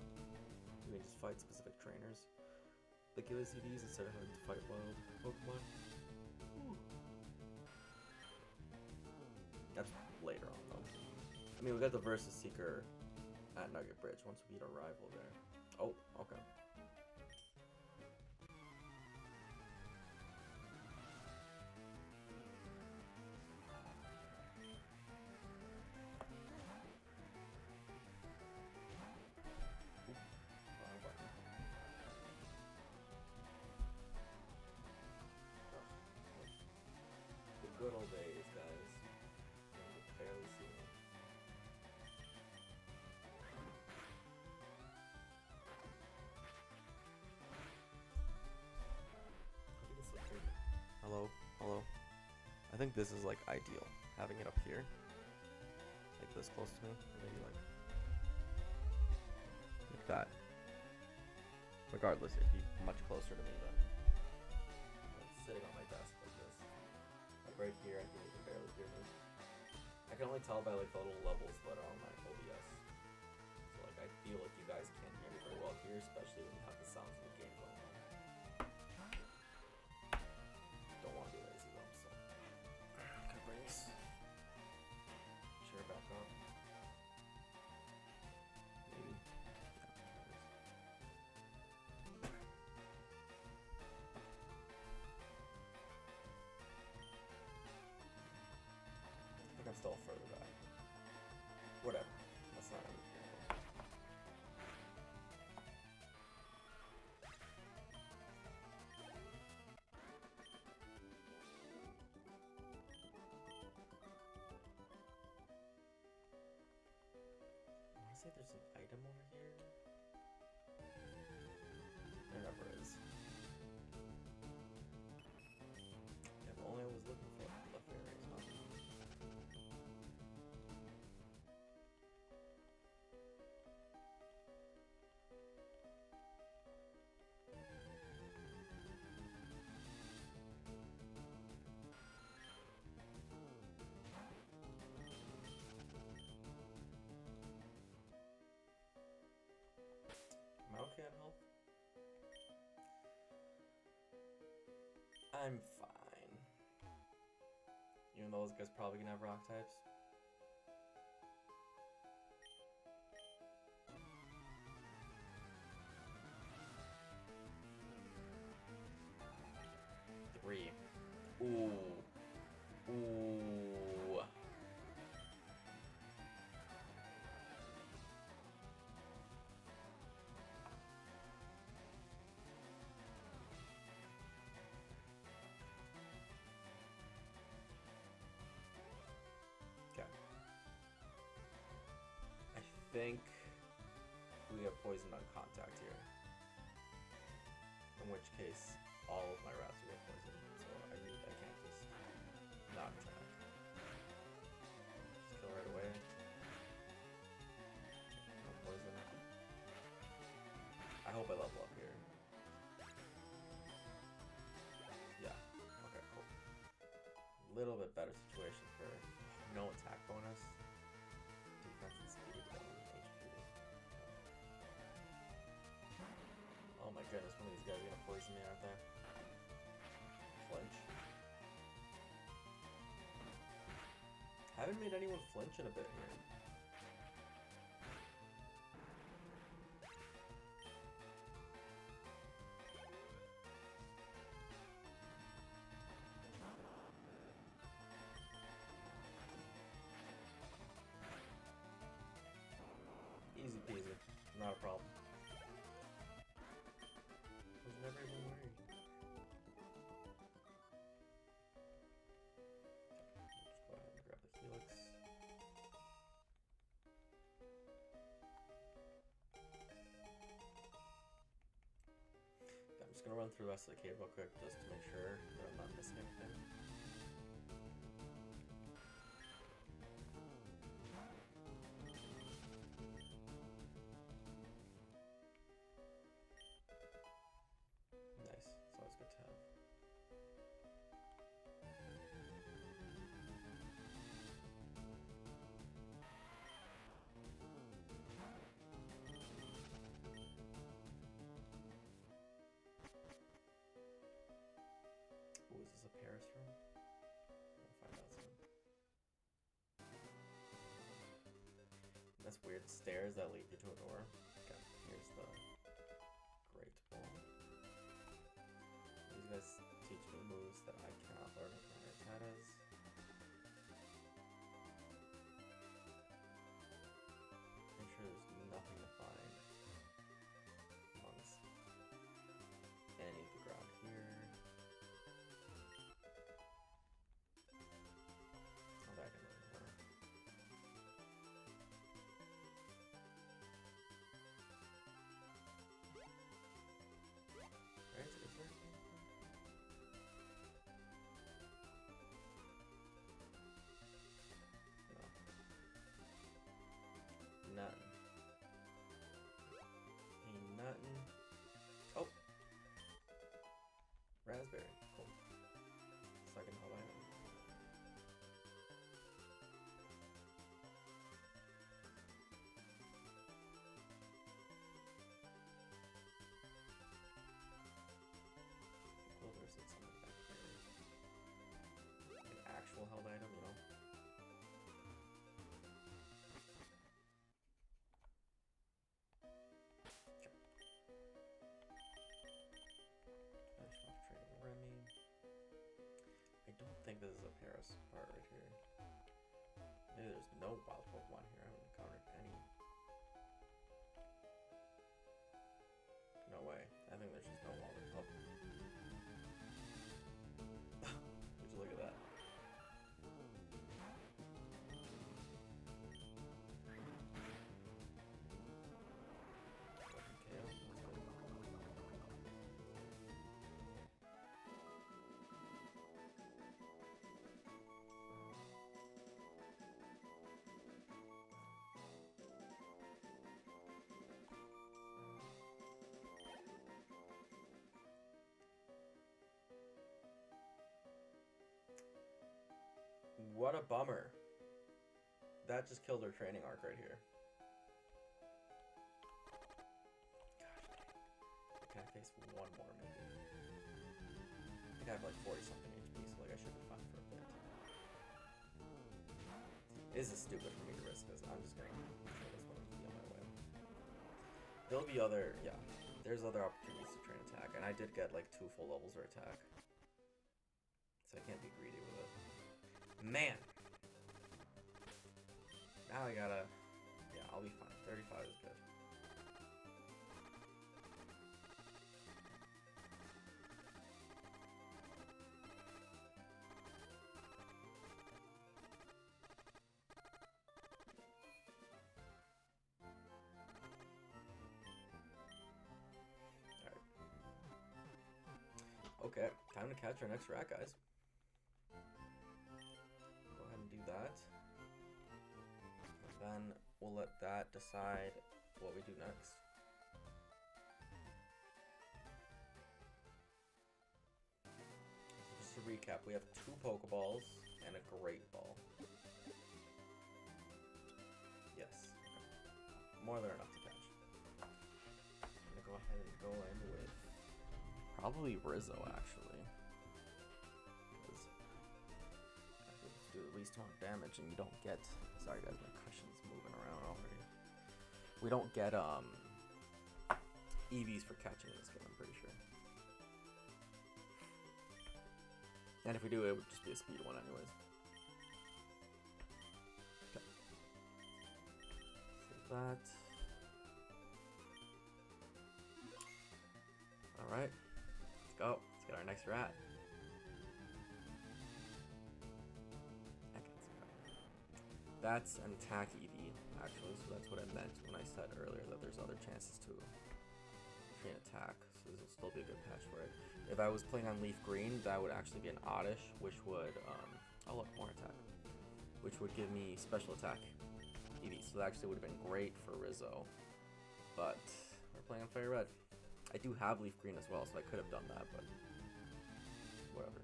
We can just fight specific trainers. The killer CDs instead of having to fight wild Pokemon. Ooh. That's later on though. I mean, we got the Versus Seeker at Nugget Bridge once we beat our rival there. Oh, okay. Good old days, guys. I can barely see them. think this is like ideal, having it up here, like this close to me, or maybe like that. Regardless, it'd be much closer to me than like sitting on my desk like this. Like right here, I can even barely hear me. I can only tell by like the little levels that are on my OBS. So like I feel like you guys can't hear me very well here, especially when you have the sounds of the game going on. Don't want to be lazy though, so I'm gonna bring this chair back up. Maybe. I think I'm still further back. Whatever. That's not anything. I want to say there's an item over here. There never is. If only I was looking for the fairies, huh? Am I okay on health? I'm fine. Even though those guys probably gonna have rock types. Three. Ooh. Ooh. Okay. I think we have poison on contact here. In which case, all of my rats will get poisoned. So I can't just not attack. Just kill right away. No poison. I hope I level up here. Yeah. Okay, cool. Little bit better situation for no attack bonus. Defense and speed, HP. Oh my goodness, one of these guys are gonna poison me, aren't they? Flinch. Haven't made anyone flinch in a bit here. Easy peasy, not a problem. I was never even worried. Just go ahead and grab the helix. Okay, I'm just gonna run through the rest of the cave real quick just to make sure that I'm not missing anything. Nice, it's always good to have. Ooh, is this a Paris room? We'll find out soon. That's weird. Stairs that lead you to a door. Okay, here's the Great Ball. These guys teach me moves that I cannot learn with my Tatas. Make sure there's nothing to find amongst any of the ground here. Oh, that can learn more. Right, is there anything? held item, you know. Okay. Finish off trading Remy. I don't think this is a Paris part right here. Maybe there's no wild Pokemon here. I haven't encountered any. No way. I think there's just no wild. Oh. Would you look at that? What a bummer. That just killed her training arc right here. Gosh dang. Can I face one more maybe? I think I have like 40 something HP, so like I should be fine for a bit. This is stupid for me to risk this. I'm just gonna kill this one and be on my way. There'll be other, yeah, there's other opportunities to train attack, and I did get like 2 full levels of attack. So I can't be greedy with it. Man! Now I gotta... Yeah, I'll be fine. 35 is good. Alright. Okay, time to catch our next rat, guys. Do that, and then we'll let that decide what we do next. So just to recap, we have 2 Pokeballs and a Great Ball. Yes, okay. More than enough to catch. I'm gonna go ahead and go in with probably Rizzo actually. Do the least amount of damage, and you don't get, sorry guys, my cushion's moving around already. We don't get EVs for catching this game, I'm pretty sure. And if we do, it would just be a speed one anyways. Okay. Save that. Alright, let's go. Let's get our next rat. That's an attack EV, actually, so that's what I meant when I said earlier that there's other chances to train attack, so this will still be a good patch for it. If I was playing on Leaf Green, that would actually be an Oddish, which would, oh look, more attack, which would give me special attack EV, so that actually would have been great for Rizzo, but we're playing on Fire Red. I do have Leaf Green as well, so I could have done that, but whatever.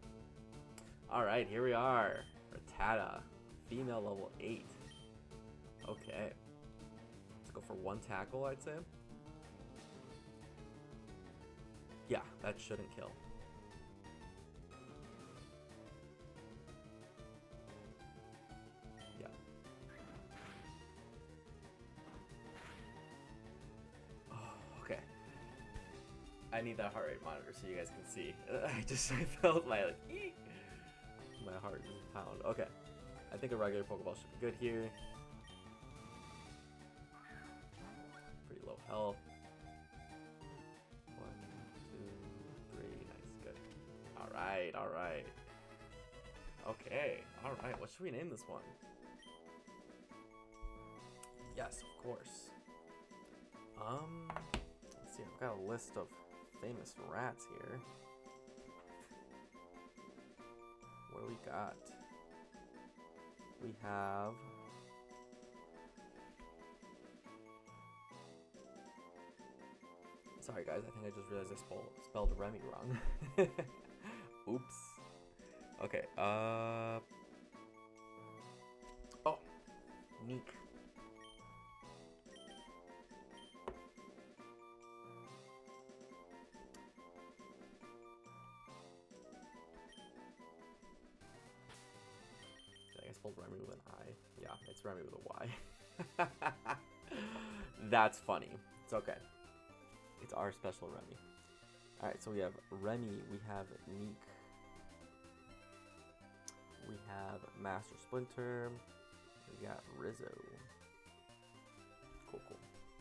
Alright, here we are, Rattata. Female level 8. Okay. Let's go for 1 tackle, I'd say. Yeah, that shouldn't kill. Yeah. Oh, okay. I need that heart rate monitor so you guys can see. I felt my like, eek! My heart just pound. Okay. I think a regular Pokeball should be good here. Pretty low health. 1, 2, 3. Nice, good. Alright, alright. Okay, alright. What should we name this one? Yes, of course. Let's see. I've got a list of famous rats here. What do we got? We have sorry guys, I think I just realized I spelled Remy wrong. Oops. Okay, oh, Neek. spelled Remy with an I. Yeah, it's Remy with a Y. That's funny. It's okay. It's our special Remy. Alright, so we have Remy, we have Neek, we have Master Splinter, we got Rizzo. Cool, cool.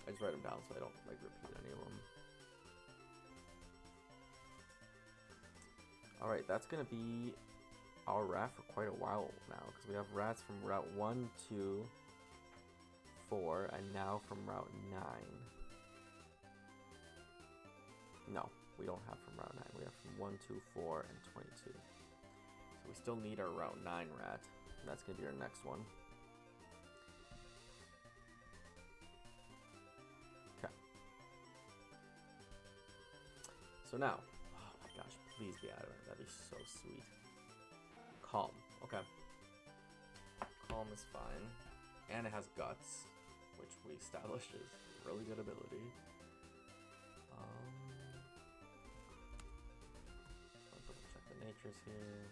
I just write them down so I don't like repeat any of them. Alright, that's gonna be our rat for quite a while now, because we have rats from Route 1, 2, 4, and now from Route 9. No, we don't have from Route 9. We have from 1, 2, 4, and 22. So we still need our Route 9 rat. And that's going to be our next one. Okay. So now, oh my gosh, please be adamant. That'd be so sweet. Calm. Okay. Calm is fine. And it has guts, which we established is really good ability. Check the natures here.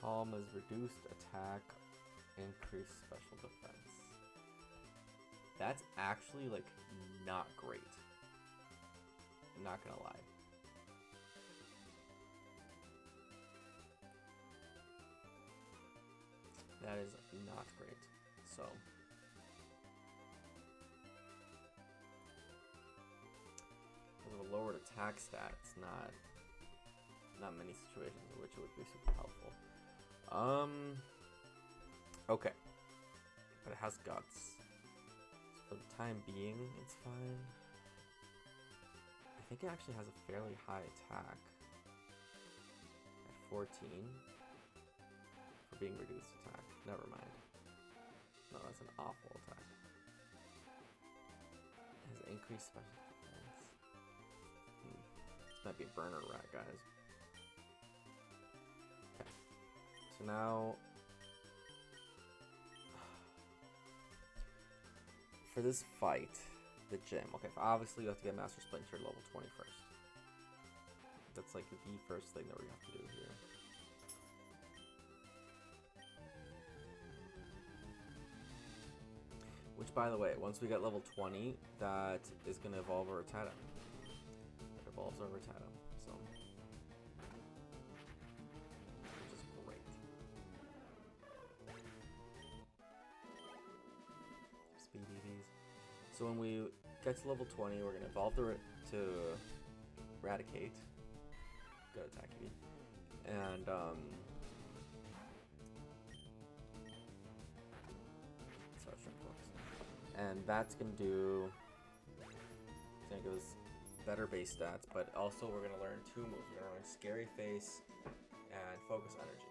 Calm is reduced attack, increased special defense. That's actually like not great. I'm not gonna lie. That is not great. So because of a lowered attack stat, it's not many situations in which it would be super helpful. Okay. But it has guts. So for the time being, it's fine. I think it actually has a fairly high attack. At 14. For being reduced attack. Never mind. No, that's an awful attack. It has increased special defense. This might be a burner rat, guys. Okay. So now... for this fight, the gym. Okay, obviously you have to get Master Splinter level 20 first. That's like the first thing that we have to do here. Which, by the way, once we get level 20, that is going to evolve our Rattata. It evolves our Rattata, so... which is great. Speed EVs. So when we get to level 20, we're going to evolve to Eradicate. Good attack EV. And, and that's going to do, it's going to give us better base stats, but also we're going to learn two moves. We're going to learn Scary Face and Focus Energy,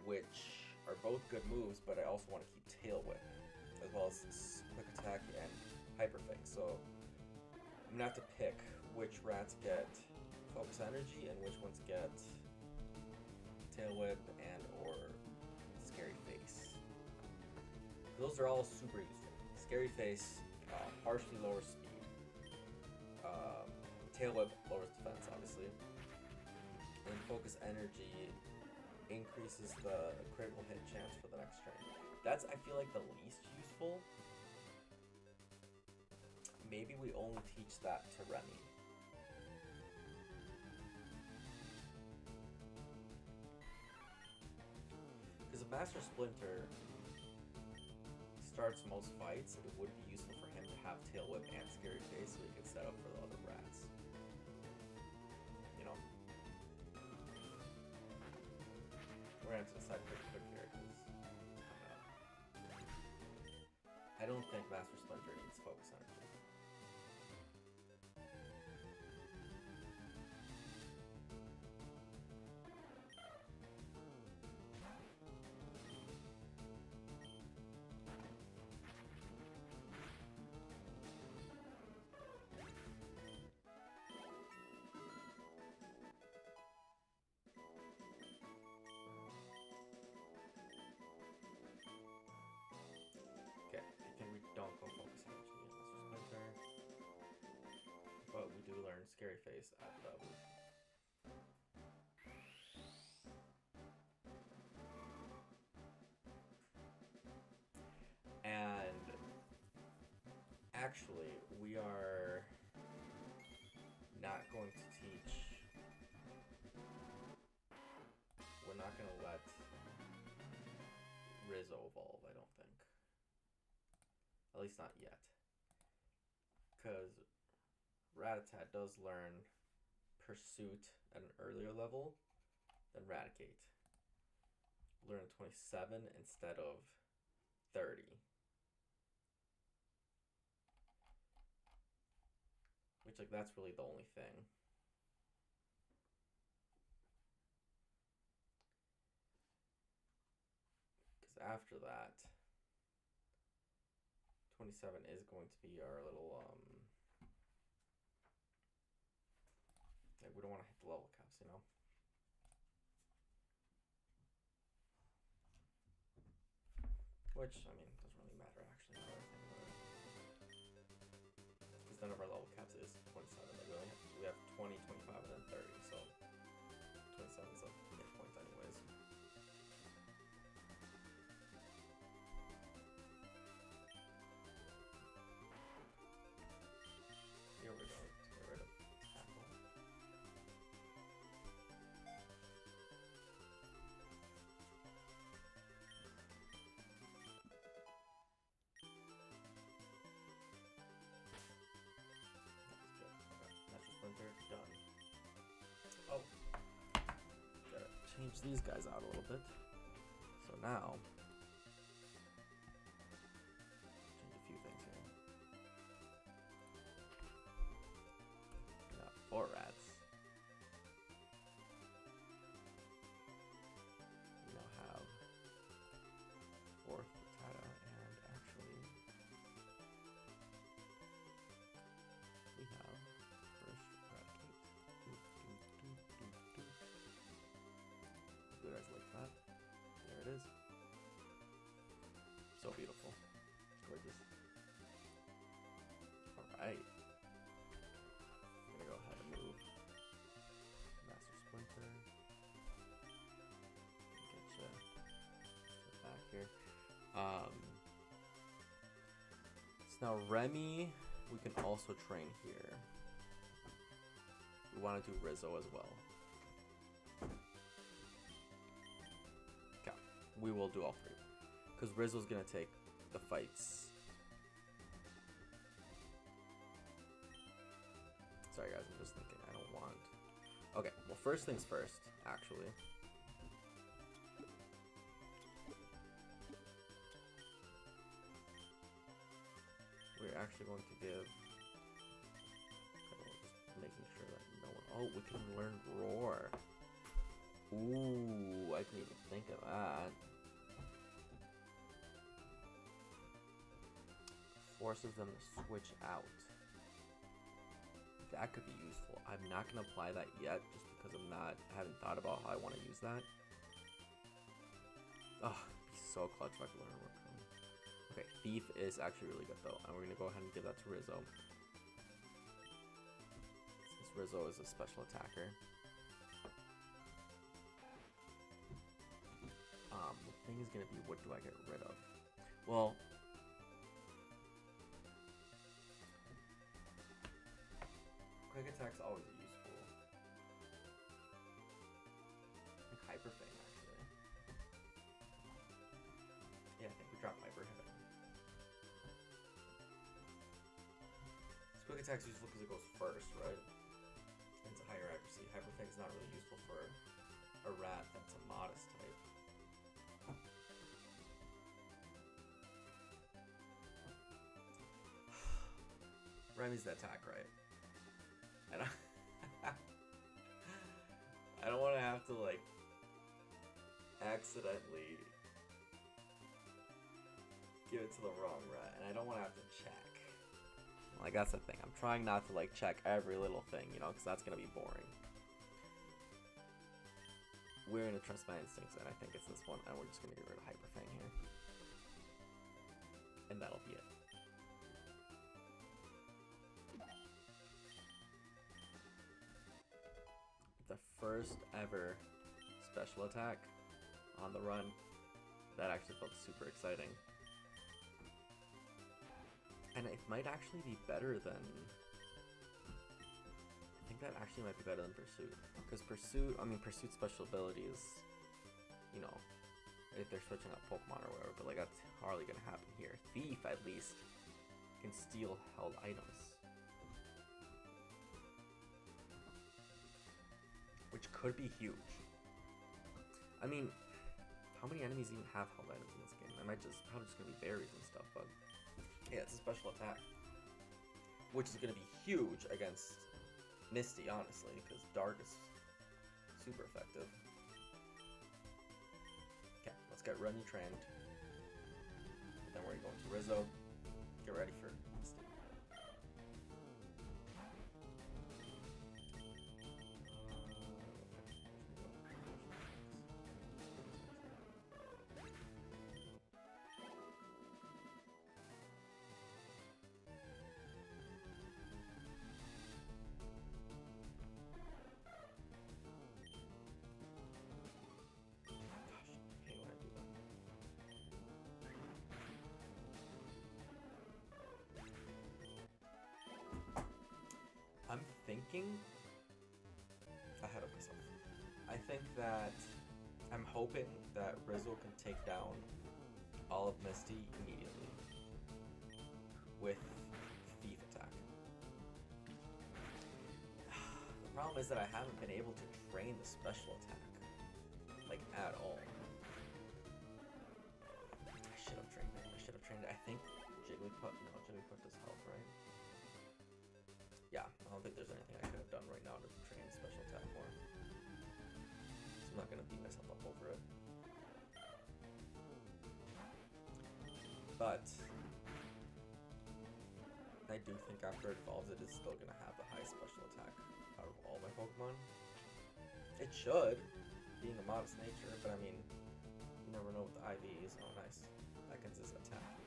which are both good moves, but I also want to keep Tail Whip, as well as Quick Attack and Hyper Fang. So I'm going to have to pick which rats get Focus Energy and which ones get Tail Whip and or Scary Face. Those are all super useful. Scary Face partially lowers speed. Tail Whip lowers defense, obviously. And Focus Energy increases the critical hit chance for the next turn. That's, I feel like, the least useful. Maybe we only teach that to Remy. Because if Master Splinter starts most fights, it would be useful for him to have Tail Whip and Scary Face so he can set up for the other rats. You know? We're gonna have to decide pretty quick here, because I don't think Master Splinter needs Focus Energy. Okay, I think we don't scary face at the booth. And actually, we are not going to teach. We're not going to let Rizzo evolve, I don't think. At least not yet. Because Rattata does learn Pursuit at an earlier level than Raticate. Learn 27 instead of 30. Which, like, that's really the only thing. Because after that, 27 is going to be our little, like, we don't want to hit the level caps, you know? Which, I mean, doesn't really matter, actually. Because none of our level caps is 27. Like, we have 20, 25, and then 30, so 27 is a midpoint anyways. Here we go. Get rid of tackle. Splinter, done. Oh, gotta change these guys out a little bit. So now, change a few things here. We got 4 rats. We now have 4th Tata, and actually, we have good as like that. There it is. So beautiful. It's gorgeous. Alright. I'm gonna go ahead and move Master Splinter. Get you back here. So now Remy, we can also train here. We want to do Rizzo as well. Okay, we will do all 3. Because Rizzo's going to take the fights. Sorry guys, I'm just thinking, I don't want... Okay, well first things first, actually. We're actually going to give... making sure that no one... Oh, we can learn Roar. Ooh, I didn't even think of that. Forces them to switch out. That could be useful. I'm not going to apply that yet just because I haven't thought about how I want to use that. Oh, it'd be so clutch if I could learn Roar. Okay, Thief is actually really good though, and we're going to go ahead and give that to Rizzo. Rizzo is a special attacker. The thing is going to be, what do I get rid of? Well, quick attack's always useful. Like Hyper Fang, actually. Yeah, I think we drop Hyper Fang. Quick attack's useful because it goes first, right? And it's a higher accuracy. Hyper Fang is not really useful for a rat that's a modest type. Remy's the attack, right? And I don't want to have to, like, accidentally give it to the wrong rat, and I don't want to have to check. Like, that's the thing. I'm trying not to, like, check every little thing, you know, because that's going to be boring. We're going to trust my instincts, and I think it's this one, and we're just going to get rid of Hyper Fang here. And that'll be it. first ever special attack on the run. That actually felt super exciting. And it might actually be better than... I think that actually might be better than Pursuit. Because Pursuit's special ability is, you know, if they're switching up Pokemon or whatever, but like that's hardly gonna happen here. Thief, at least, can steal held items. Which could be huge. I mean, how many enemies even have held items in this game? I might probably just gonna be berries and stuff, but yeah, it's a special attack. Which is gonna be huge against Misty, honestly, because Dark is super effective. Okay, let's get Renny trained. And then we're going to Rizzo. Get ready for Misty. I'm thinking ahead of myself. I think that I'm hoping that Rizzo can take down all of Misty immediately with Thief attack. The problem is that I haven't been able to train the special attack, like, at all. I should have trained it. I think Jigglypuff does help, right? Yeah, I don't think there's anything I could have done right now to train special attack more. So I'm not gonna beat myself up over it. But I do think after it evolves, it is still gonna have the highest special attack out of all my Pokemon. It should, being a modest nature, but I mean, you never know with the IVs. Oh, nice. That can just attack IVs.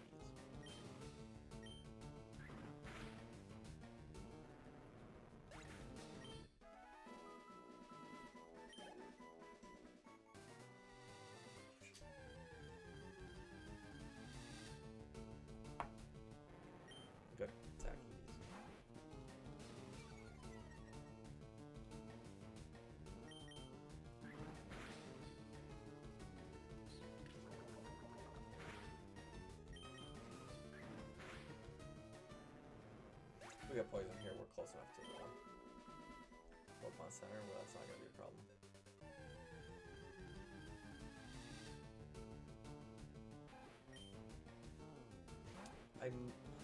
Good. Attack EVs. We got poison here, we're close enough to the Pokemon Center, well that's not gonna be a problem.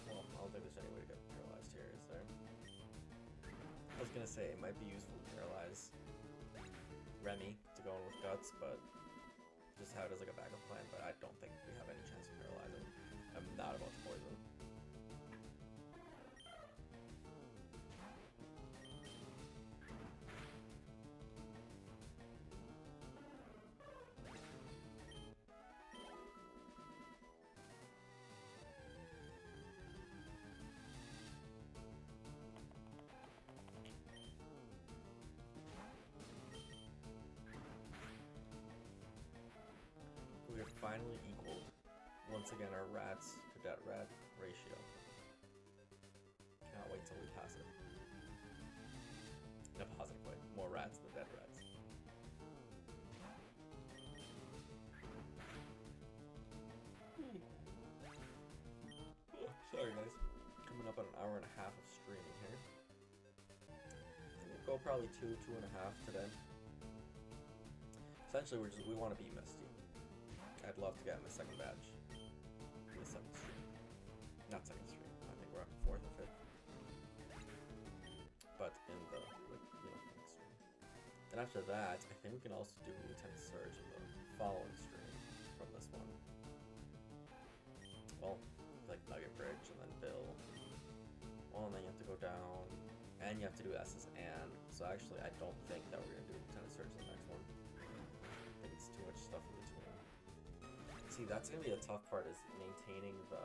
Well, I don't think there's any way to get paralyzed here, is there? I was gonna say it might be useful to paralyze Remy to go in with Guts, but just have it as like a backup plan, but I don't think we have any chance of paralyzing. I'm not about to poison. We have finally equaled, once again, our rats to dead rat ratio. Cannot wait till we pass it. In a positive way. More rats than dead rats. Sorry guys. Coming up on an hour and a half of streaming here. We'll go probably 2.5 today. Essentially, we want to beat Misty. I'd love to get my second badge in the 7th stream. Not 2nd stream. I think we're on 4th or 5th. But in the, next stream. And after that, I think we can also do Lieutenant Surge in the following stream from this one. Well, like Nugget Bridge and then Bill. Well, and then you have to go down. And you have to do SS and. So actually, I don't think that we're going to do Lieutenant Surge in the next one. I think it's too much stuff in between. See, that's going to be the tough part, is maintaining the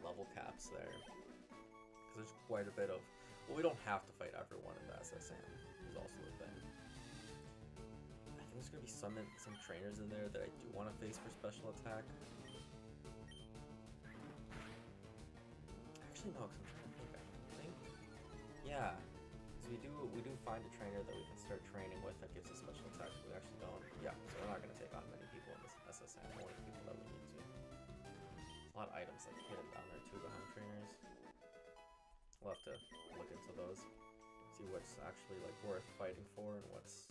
level caps there. Because there's quite a bit of... Well, we don't have to fight everyone in the SSN, is also the thing. there's gonna be some trainers in there that I do want to face for special attack. Actually, no, because I'm trying to think. I think, yeah, because we do find a trainer that we can start training with that gives us special attack. We actually don't. Yeah, so we're not gonna take on many people in this SSN. Only people that we need to. A lot of items like hidden down there too behind trainers. We'll have to look into those, see what's actually like worth fighting for and what's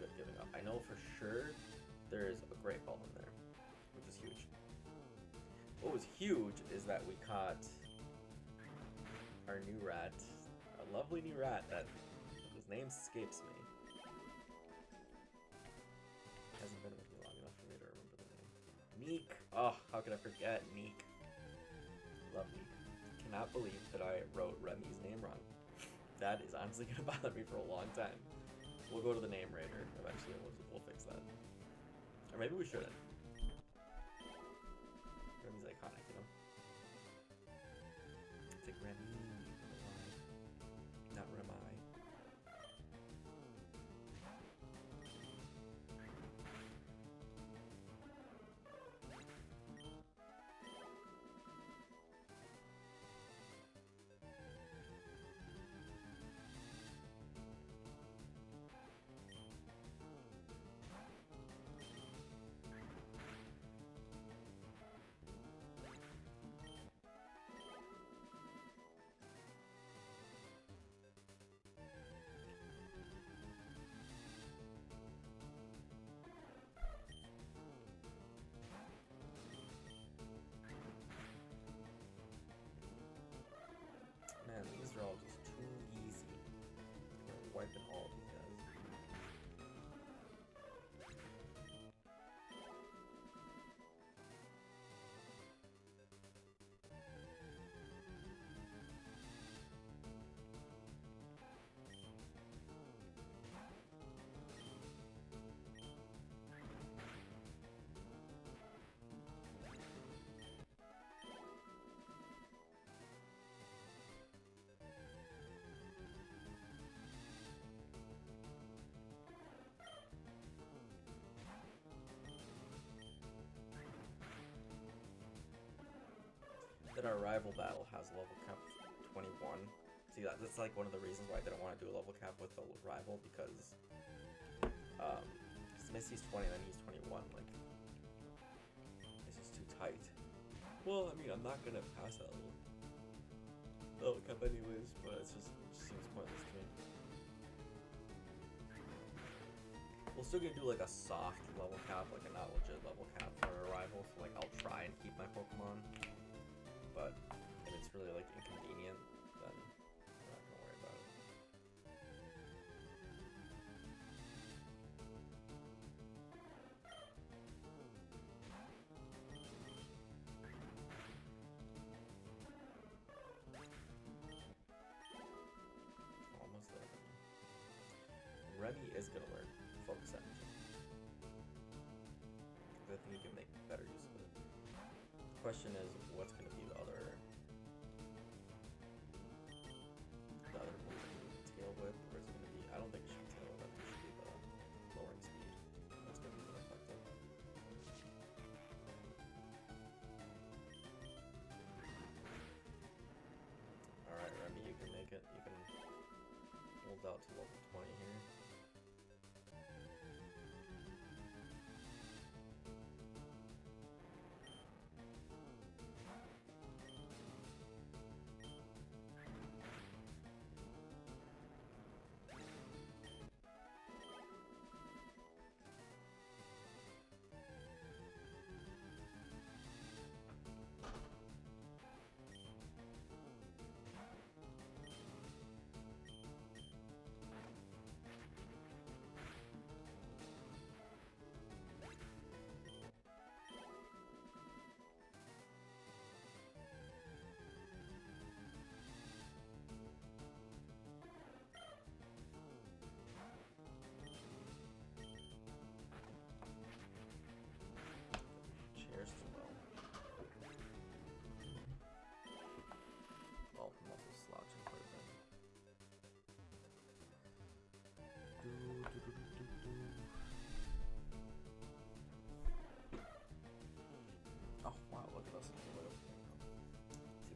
good giving up. I know for sure there is a great ball in there, which is huge. What was huge is that we caught our new rat, our lovely new rat that his name escapes me. Hasn't been with me long enough for me to remember the name. Neek. Oh, how could I forget Neek? Love Neek. Cannot believe that I wrote Remy's name wrong. That is honestly gonna bother me for a long time. We'll go to the name raider eventually and we'll fix that. Or maybe we shouldn't. Remy's iconic, you know? It's like Remy, not Remi. Man, these are all just too easy. We're wiping all of these guys. That our rival battle has level cap 21. See, that's like one of the reasons why I didn't want to do a level cap with the rival, because Missy's 20 and then he's 21. Like, it's just too tight. Well, I mean, I'm not gonna pass that level cap anyways, but it just seems pointless to me. We're still gonna do like a soft level cap, like a not legit level cap for a rival. So like, I'll try and keep my Pokemon. But if it's really like inconvenient, then I'm not gonna worry about it. Almost there. Remy is gonna learn Focus Energy. I think he can make better use of it. The question is, what's going to be the other move? Tail Whip, or is it going to be? I don't think it should be Tail Whip. I think it should be the lowering speed. That's going to be more effective. All right, Remy, you can make it. You can hold out to level 20 here.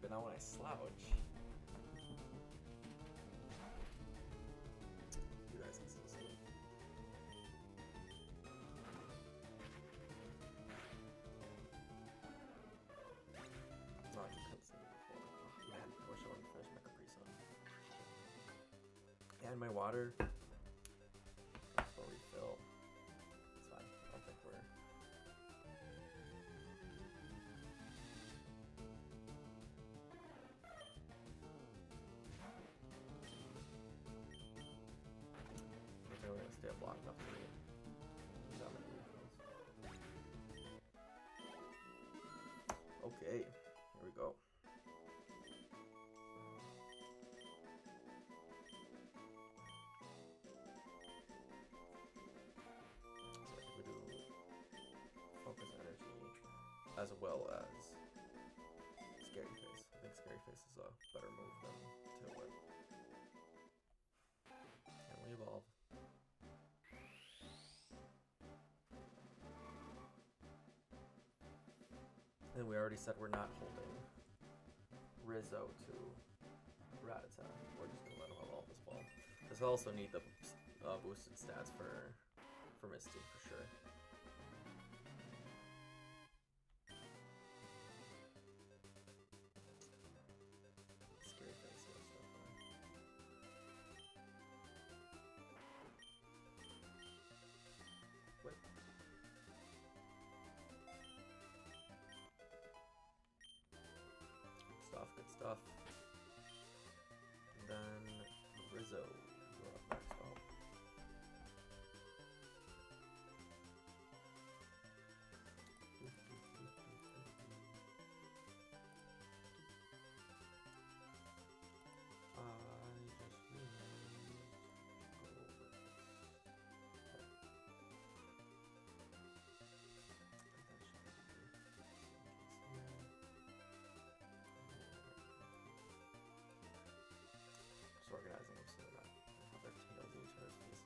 but not when I slouch. You guys can still see. No, I just couldn't see it before. Oh, man, I wish I wouldn't finish my Capri Sun. And my water. For refill. It's fine. I don't think we're. I think we're gonna stay up long enough to use that many refills. Okay, here we go. So I think we do focus energy as well as scary face. I think scary face is a better move than tail whip. And we evolve. And we already said we're not holding Rizzo to Rattata. We're just gonna let him evolve this ball. This will also need the boosted stats for Misty for sure. Scary face and stuff. What? Good stuff. And then Rizzo, you're up next. Oh. Organizing them so they're not have their tails in each other's faces.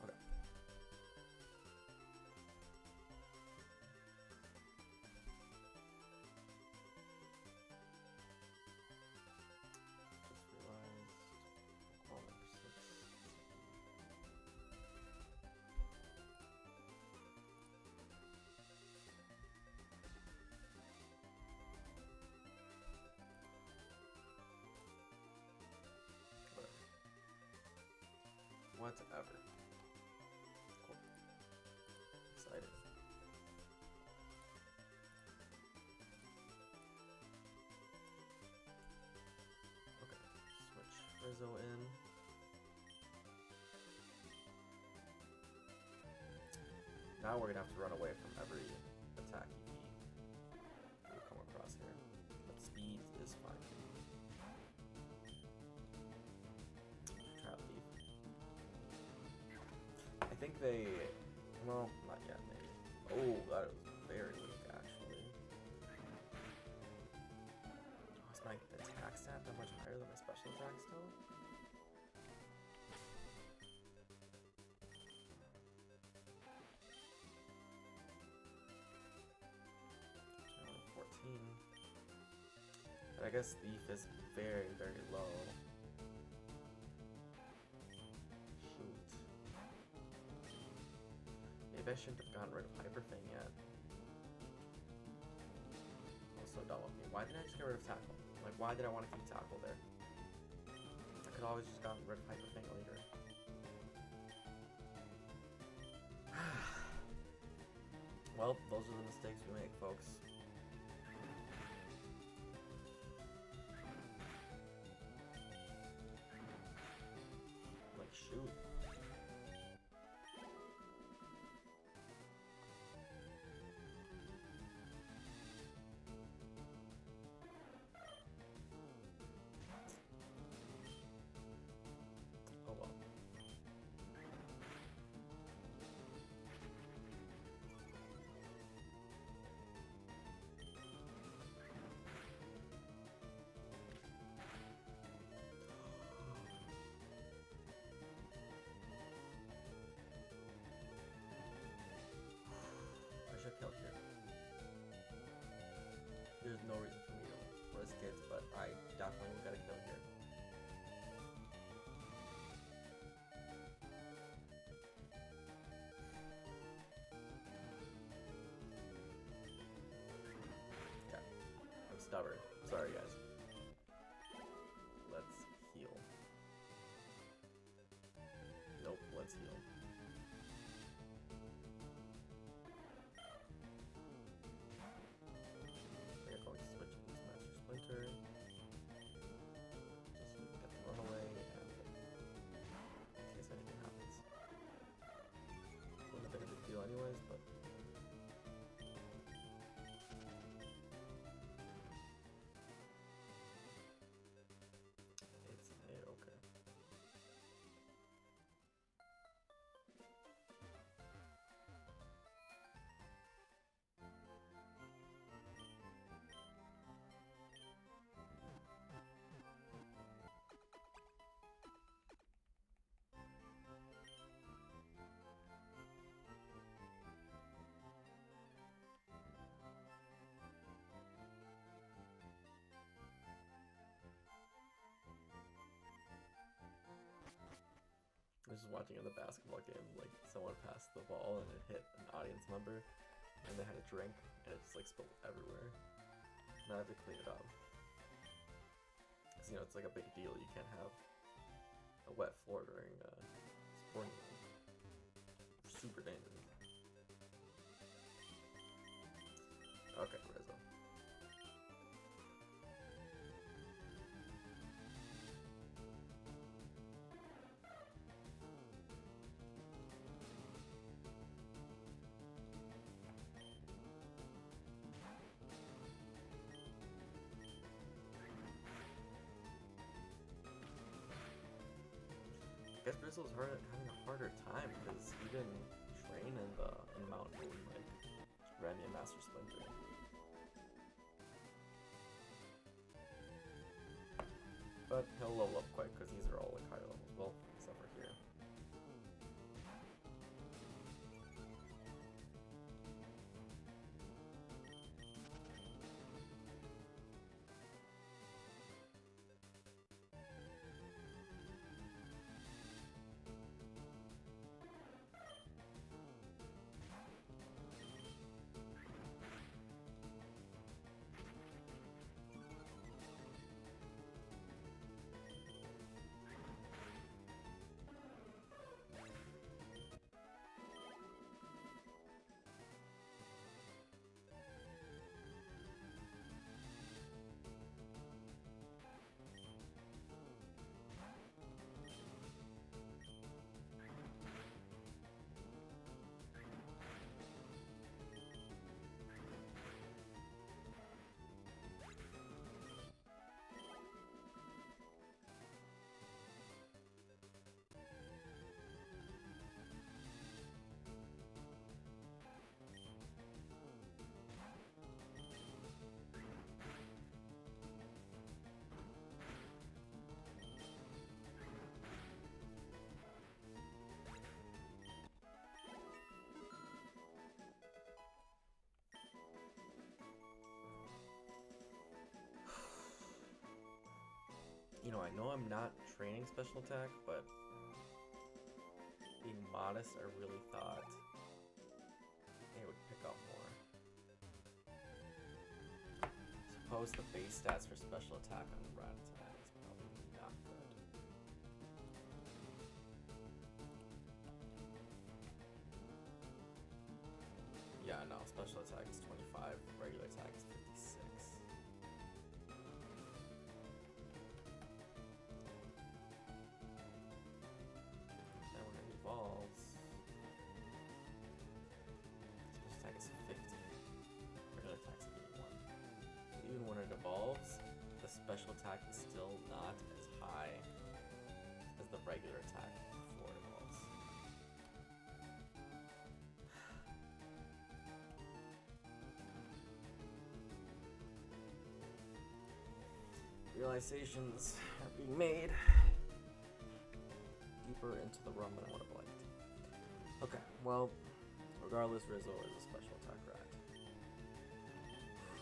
Okay. Just realized Pokemon number 6. Whatever. Cool. Exciting. Okay, switch Rizzo in. Now we're gonna have to run away from every attack we come across here. But speed is fine. Try to leave. I think they, well, not yet, maybe. Oh, that was very weak, actually. Oh, is my attack stat that much higher than my special attack still? 14. But I guess the ETH is very, very low. Maybe I shouldn't have gotten rid of Hyper Fang yet. Also dumb of me. Why didn't I just get rid of Tackle? Like, why did I want to keep Tackle there? I could always just gotten rid of Hyper Fang later. Well, those are the mistakes we make, folks. Like, shoot. Oh well. stubborn. Sorry, guys. Let's heal. Nope, let's heal. We're going to switch into Master Splinter. Just get the runaway and in case anything happens. Wasn't a big deal anyways, but it's a-okay. I was just watching in the basketball game, like someone passed the ball and it hit an audience member, and they had a drink, and it just like spilled everywhere. And I had to clean it up. Cause you know it's like a big deal. You can't have a wet floor during sporting event. Super dangerous. Okay, Rizzo. I guess Grizzle's having a harder time because he didn't train in Mountain Moon like Randy and Master Splinter. But he'll level up quick because these are all like higher levels. Well, except for here. You know, I know I'm not training special attack, but being modest, I really thought it would pick up more. Suppose the base stats for special attack on Rat Attack is probably not good. Yeah, no, special attack is 25, regular attack is 56. Evolves. Special attack is 50. Regular attack is 81. Even when it evolves, the special attack is still not as high as the regular attack before it evolves. Realizations are being made deeper into the run than I would have liked. Okay, well, regardless, Rizzo is a special attack rat.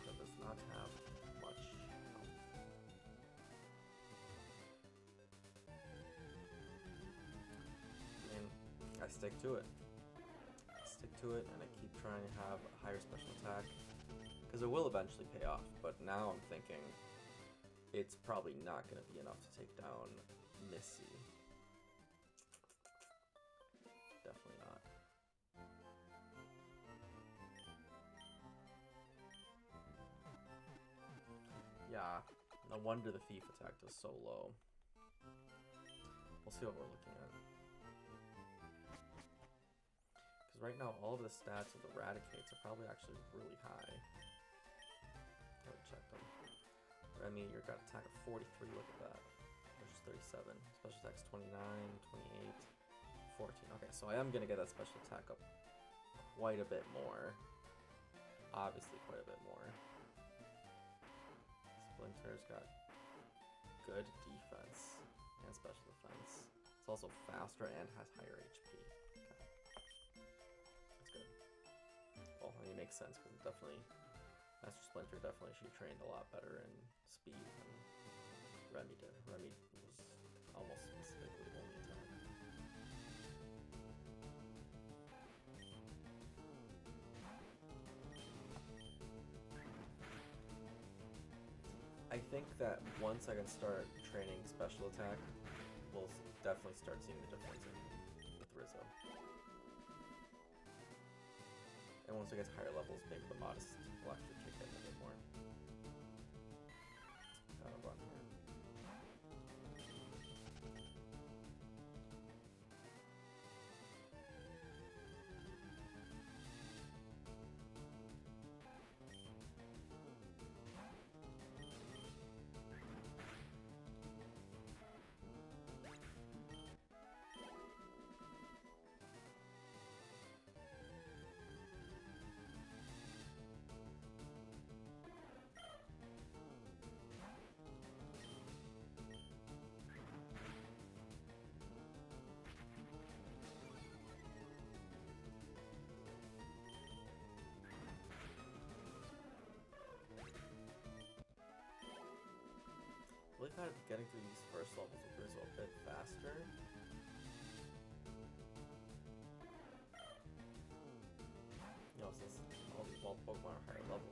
That does not have much health. I mean, I stick to it. I stick to it, and I keep trying to have a higher special attack. Because Because it will eventually pay off, but now I'm thinking it's probably not going to be enough to take down Missy. Definitely not. Yeah, no wonder the thief attack was so low. We'll see what we're looking at. Because right now, all of the stats of the Eradicates are probably actually really high. Haven't checked them. Remy, you got attack of 43, look at that. Versus 37. Special attack's 29, 28, 14. Okay, so I am going to get that special attack up quite a bit more. Obviously, quite a bit more. Splinter's got good defense and special defense. It's also faster and has higher HP. Okay. That's good. Well, I mean, it makes sense because definitely Master Splinter definitely she trained a lot better in speed than Remy did. Remy was almost specifically only attack. I think that once I can start training special attack, we'll definitely start seeing the difference with Rizzo. And once it gets higher levels, maybe the modest will actually kick in a bit more. Gotta run here. I really thought getting through these first levels with Rizzo a bit faster. You know, since all these Pokemon are higher level.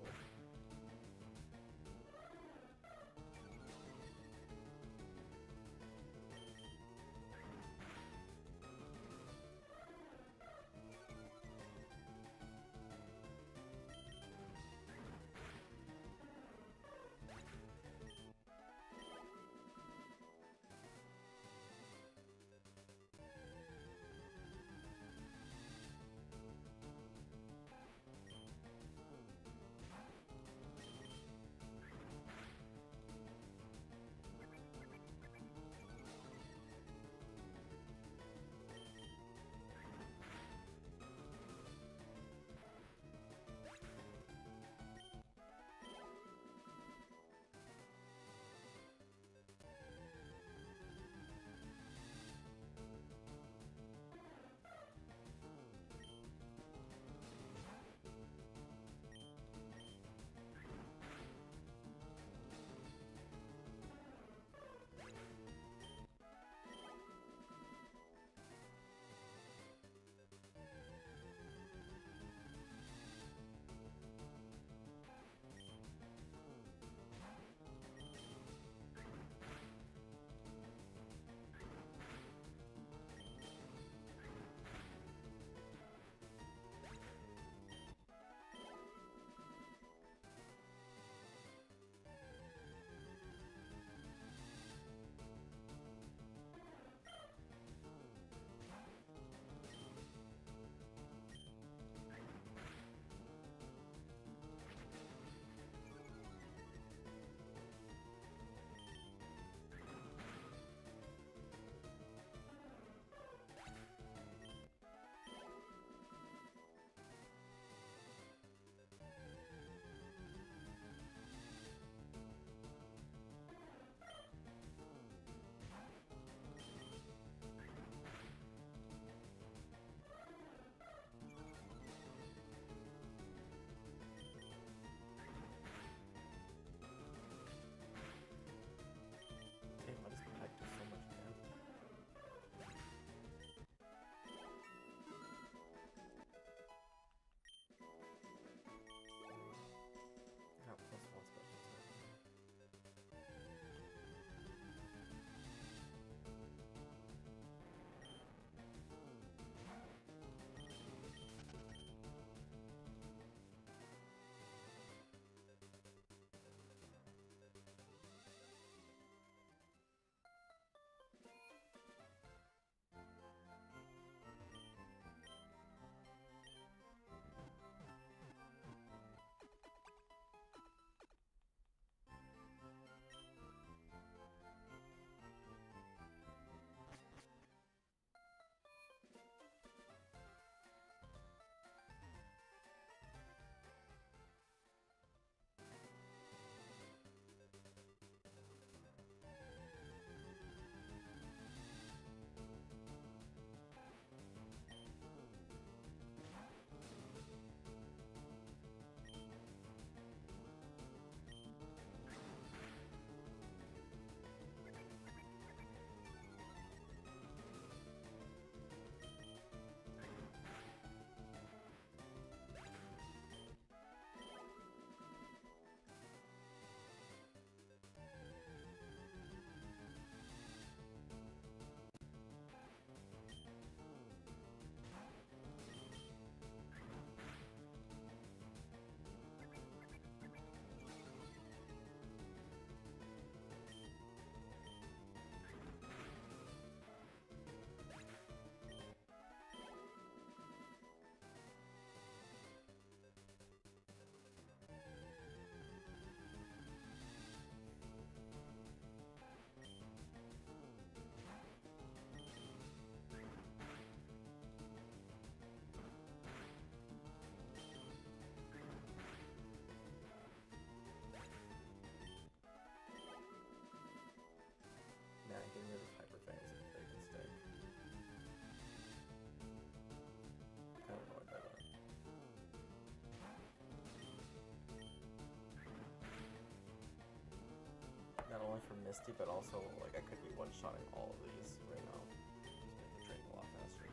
Not only for Misty, but also like I could be one-shotting all of these right now. Just make the train a lot faster.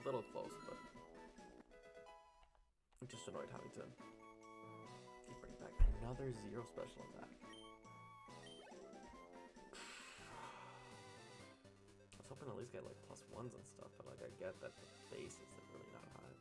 A little close, but I'm just annoyed having to keep bringing back another 0 special attack. I was hoping to at least get like +1s and stuff, but like I get that the base is like really not high.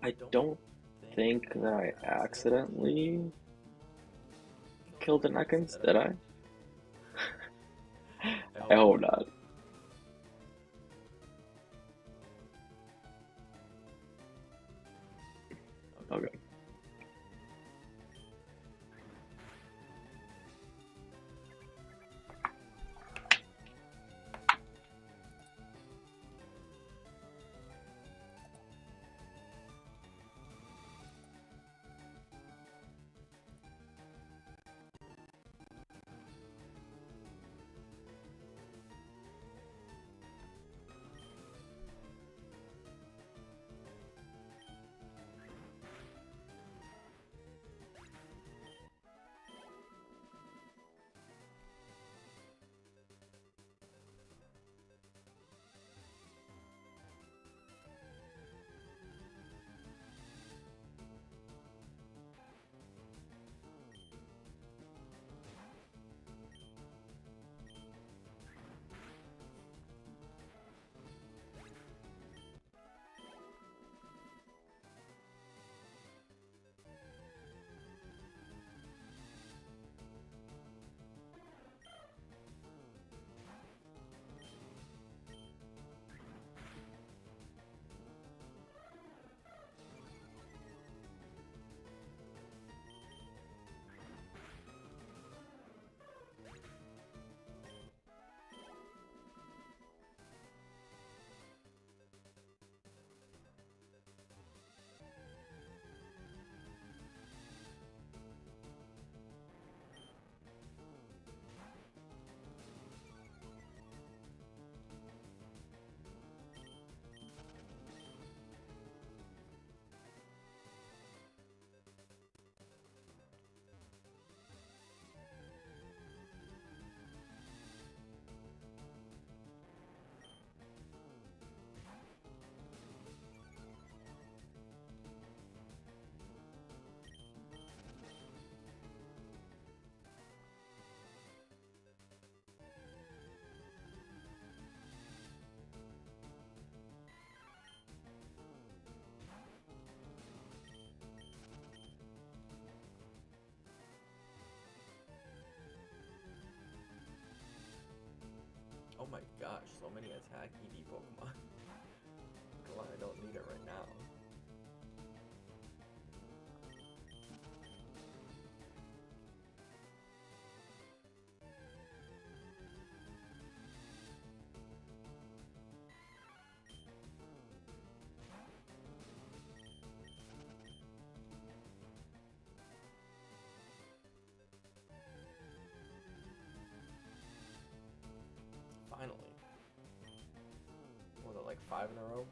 I don't think that I accidentally killed an Ekans, did I? I I hope hope not. not. Okay. Okay. Oh my gosh, so many attack EV Pokemon. Glad I don't need it right now. Finally. Was it like 5 in a row?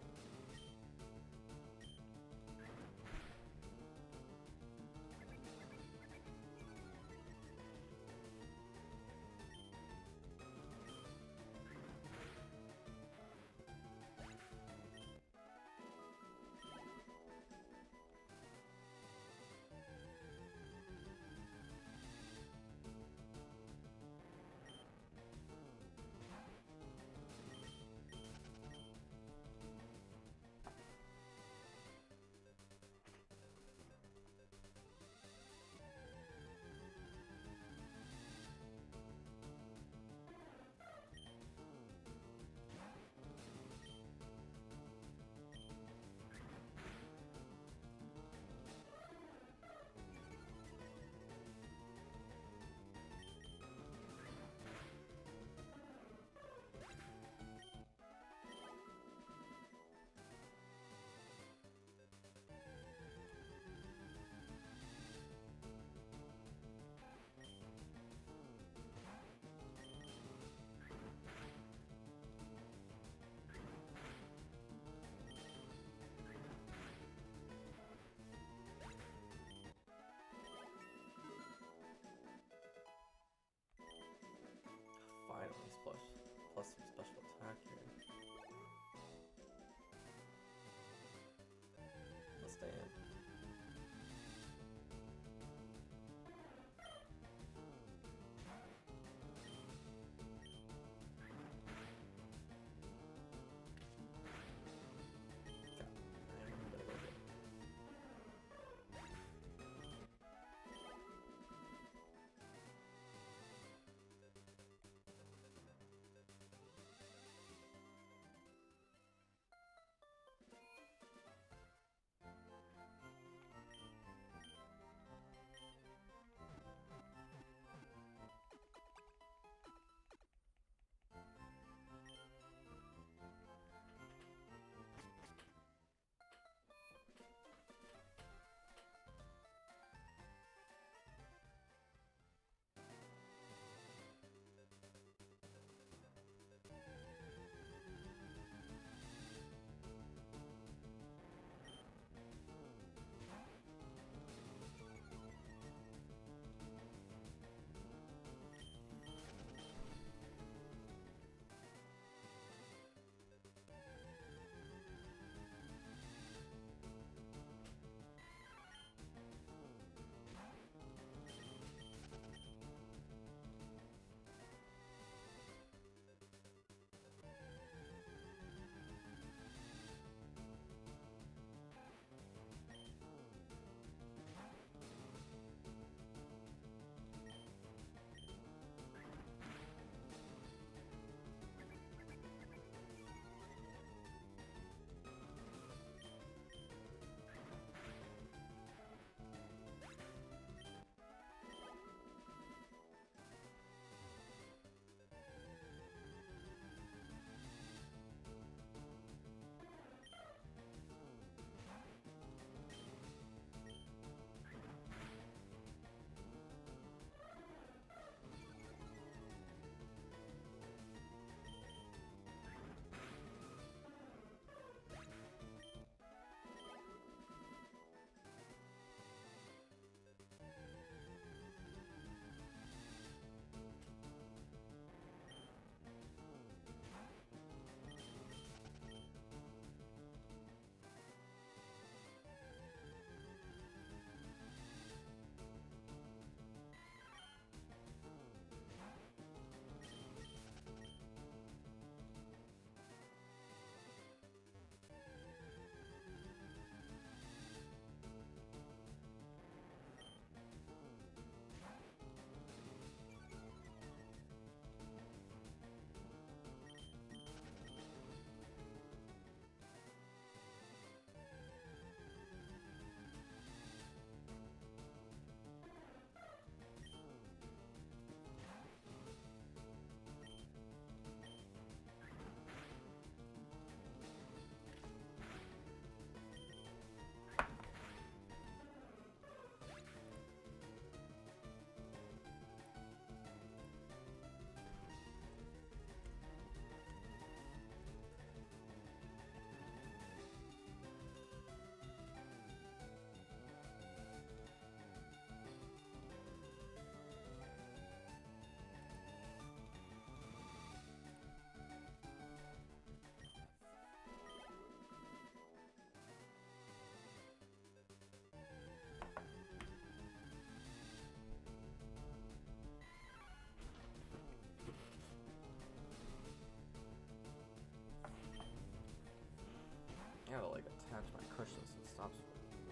I gotta like attach my cushion so it stops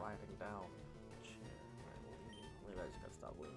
riding down the chair. Maybe I just gotta stop leaning.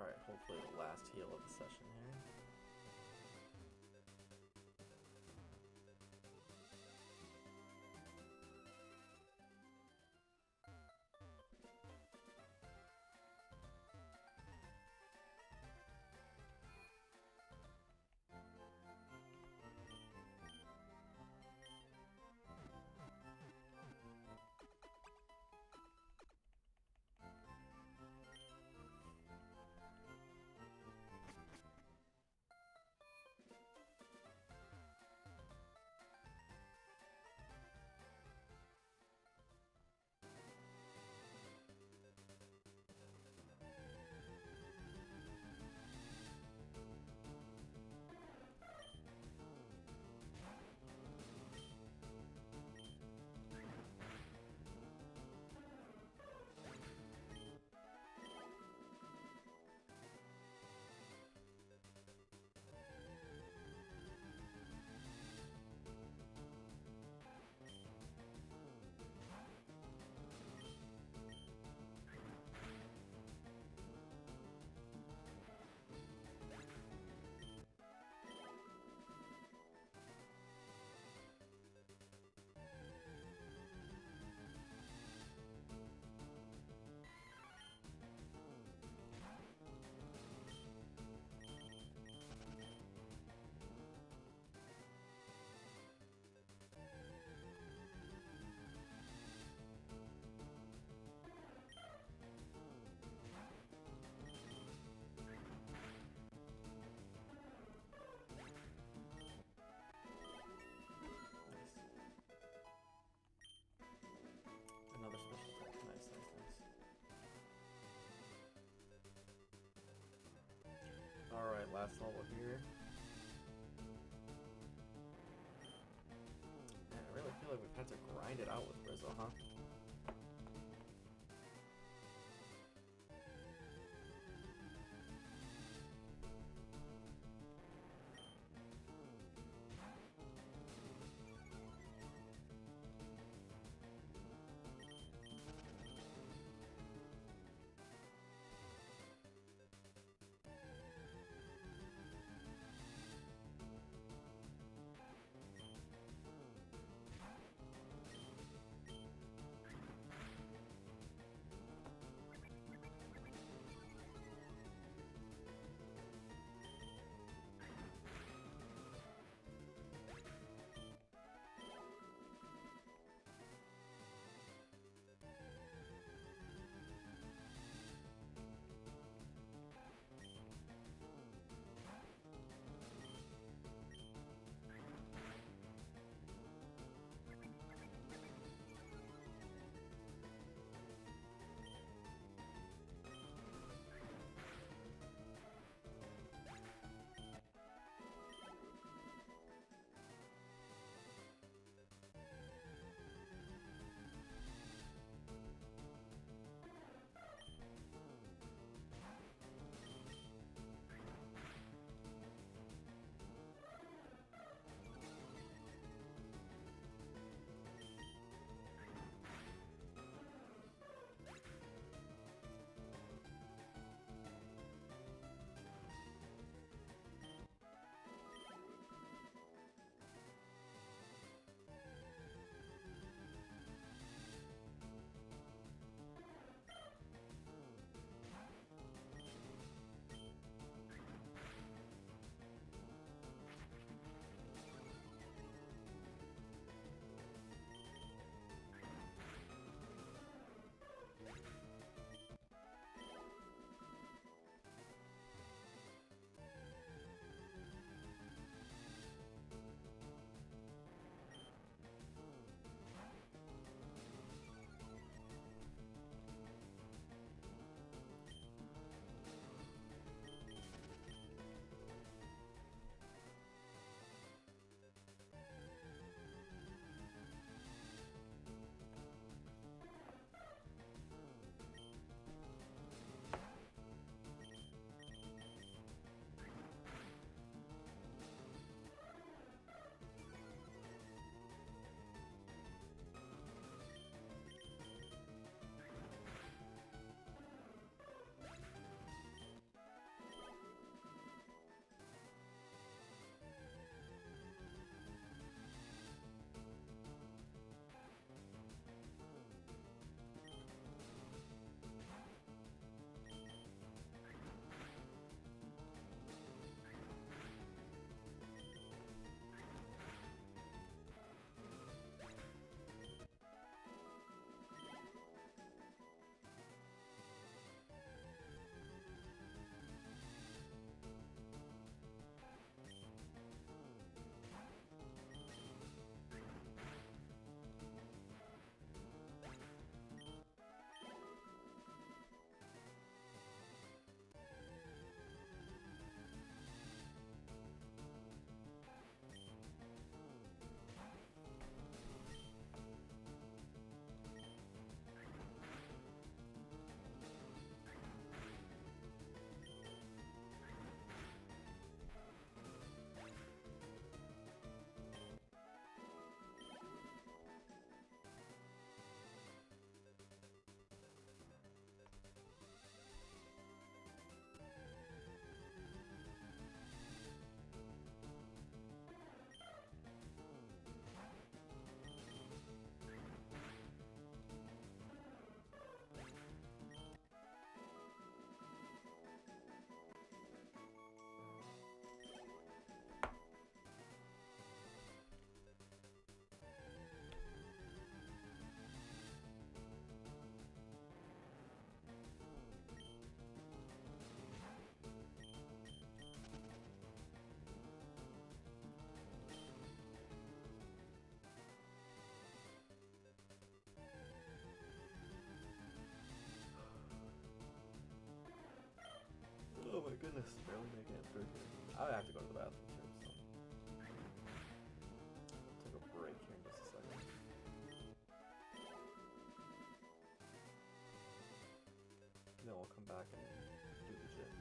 Alright, hopefully the last heal of the session here. Alright, last level here. Man, I really feel like we've had to grind it out with Rizzo, huh? goodness, barely making it through here. I have to go to the bathroom too, so. Take a break here in just a second. Then we'll come back and do the gym.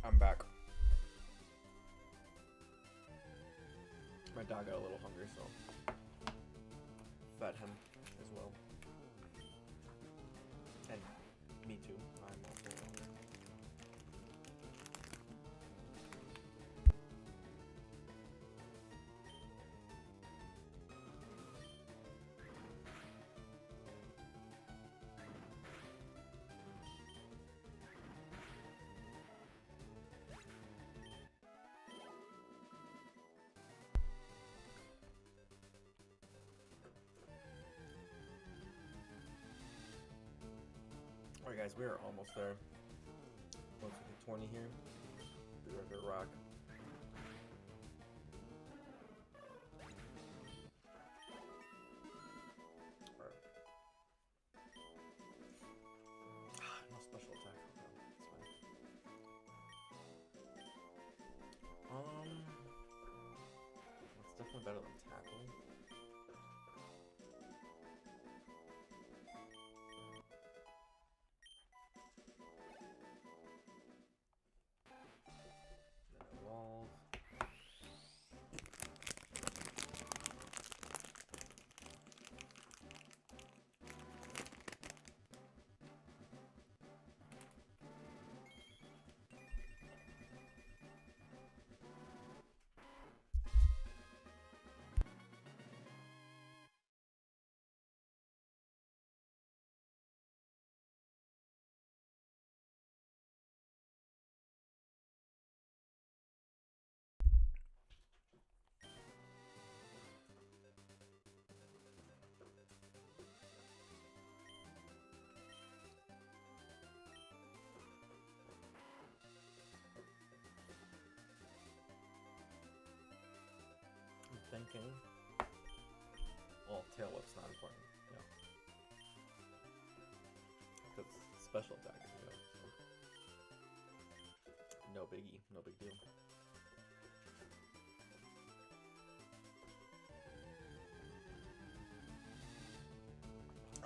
I'm back. My dog got a little hungry, so fed him as well. And me too. I'm also hungry. Alright guys, we are almost there. Once we hit 20 here, be ready to rock. Alright. No special attack. No, it's fine. It's definitely better than tackling. Evolve. Thinking. Well, tail whip's not important, yeah. Because special attack, you know. So. No biggie, no big deal.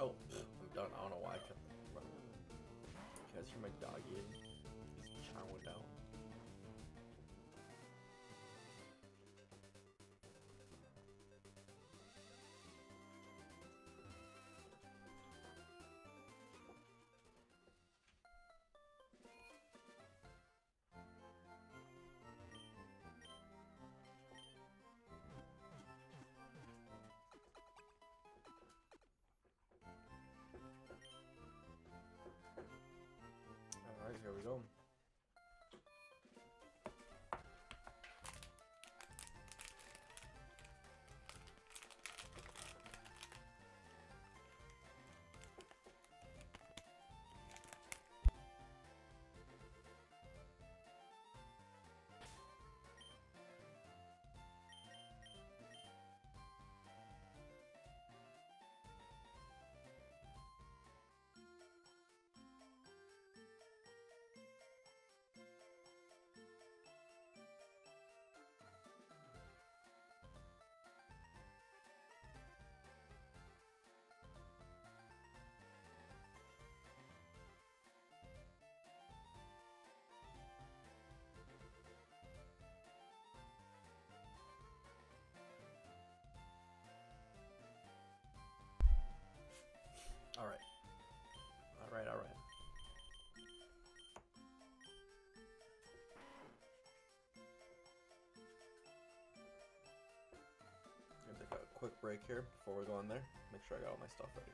Oh, I'm done. I don't know why I kept running. You guys hear my dog eating? He's chowing down. Alright, here we go. Alright. Alright, alright. Gonna take a quick break here before we go in there. Make sure I got all my stuff ready.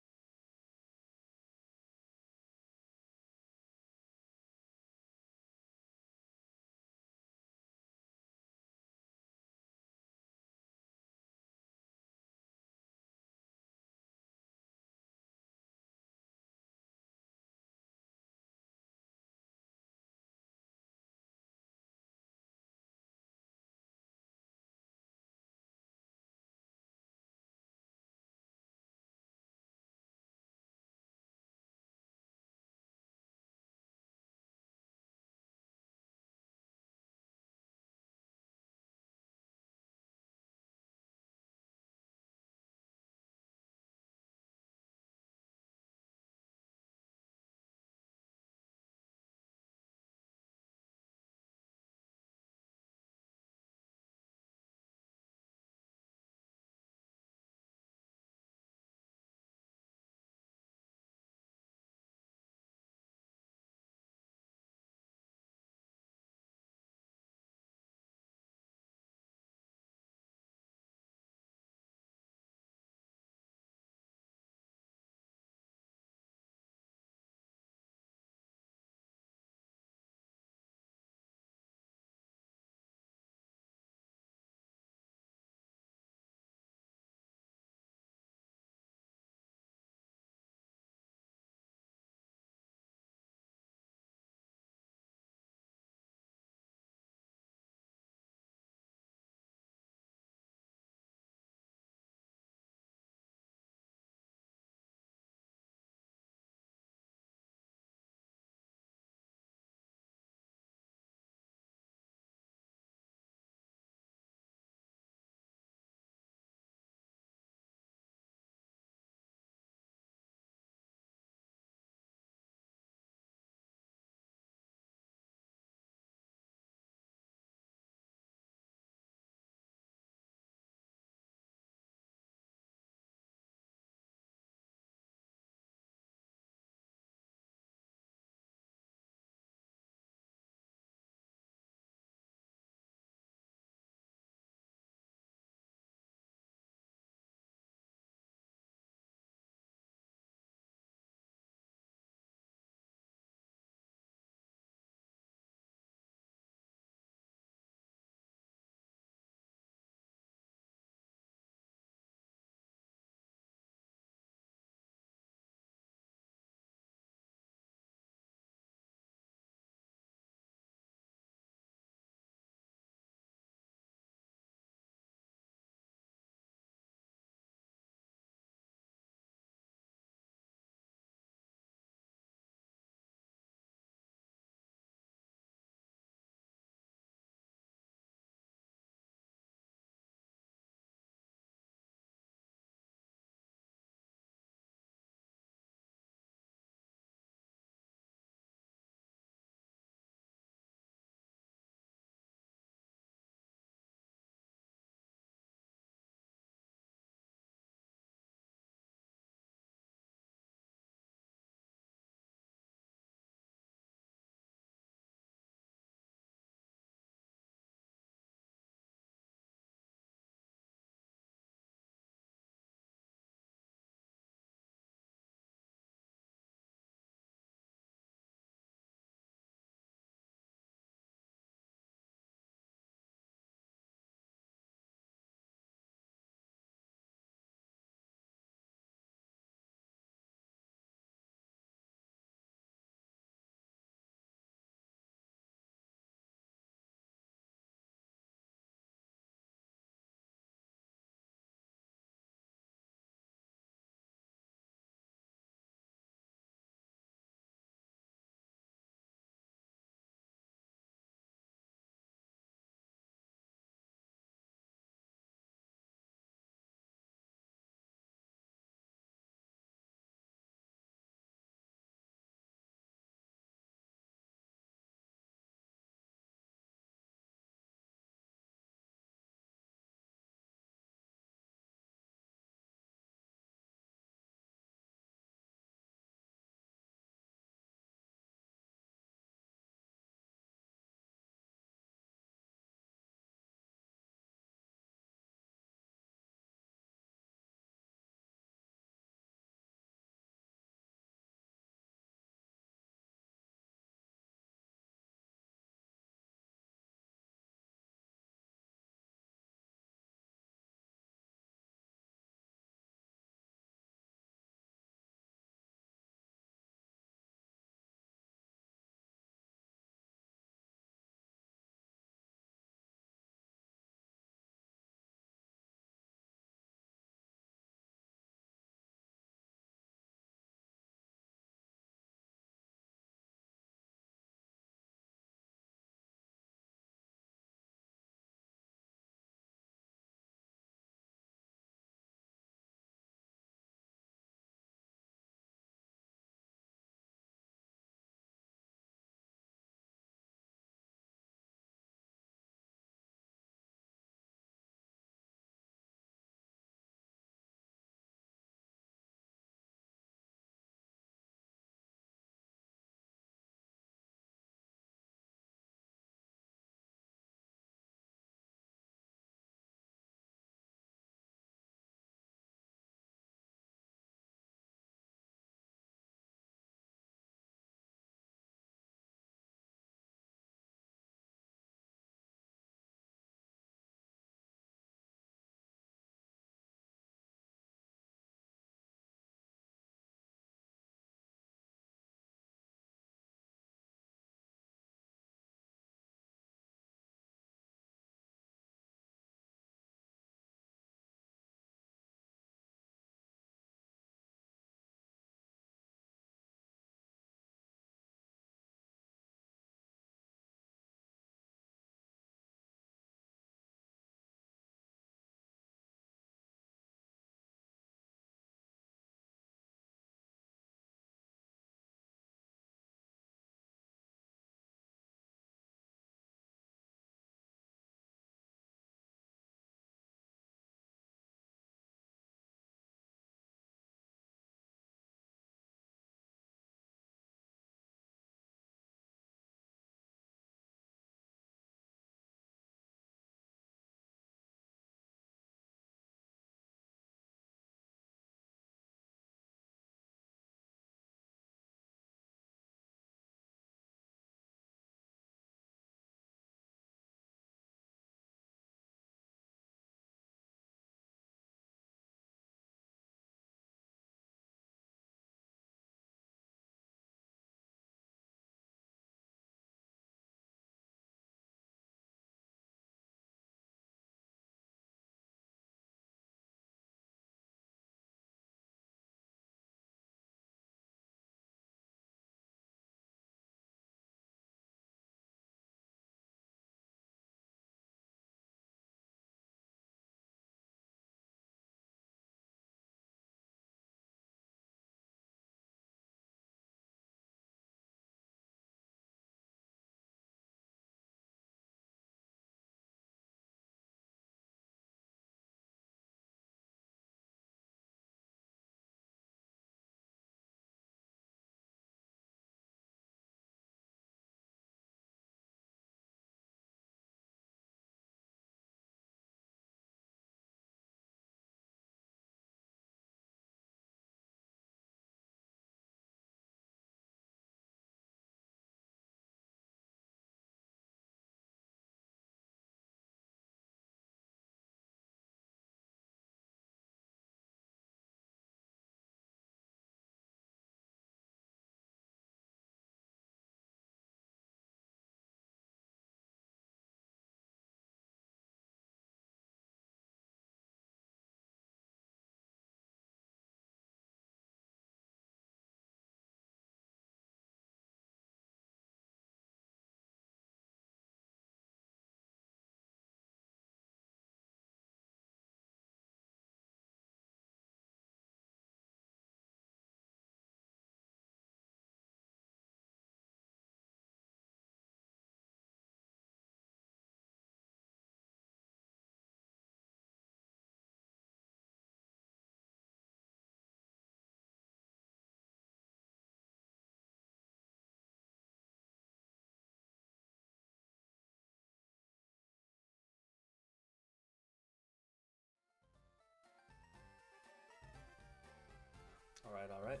Alright.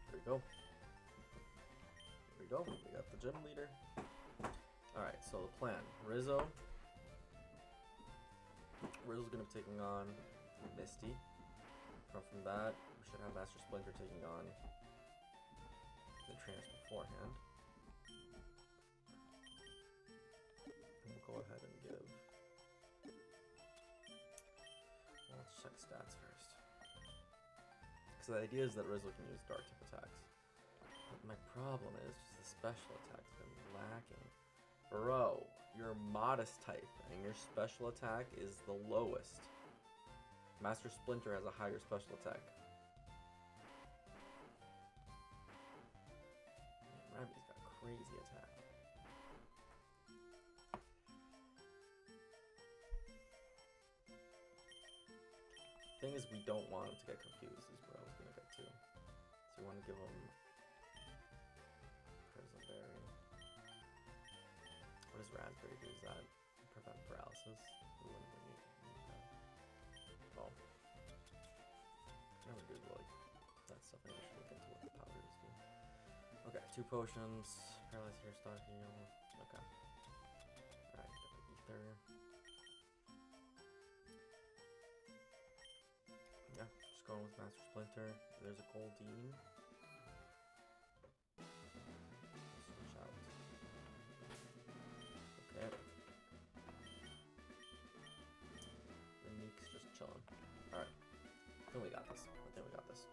Here we go. Here we go. We got the gym leader. Alright, so the plan. Rizzo's gonna be taking on Misty. From that, we should have Master Splinter taking on the trainers beforehand. And we'll go ahead and give... Well, let's check stats first. So the idea is that Rizzo can use dark type attacks. But my problem is just the special attacks have been lacking. Bro, you're modest type, and your special attack is the lowest. Master Splinter has a higher special attack. Man, Ravi's got crazy attack. Thing is, we don't want him to get confused, is what I was gonna get to. So we want to give him Prison Berry. What does Raspberry do? Does that prevent paralysis? We wouldn't really need that. Well, I never do like that stuff. I should look into what the powders do. Okay, 2 potions. Paralyze here, start heal. Okay. Alright, Ether. Yeah, just going with Master Splinter. There's a Goldeen. Switch out. Okay. The Neek's just chilling. Alright. I think we got this. I think we got this.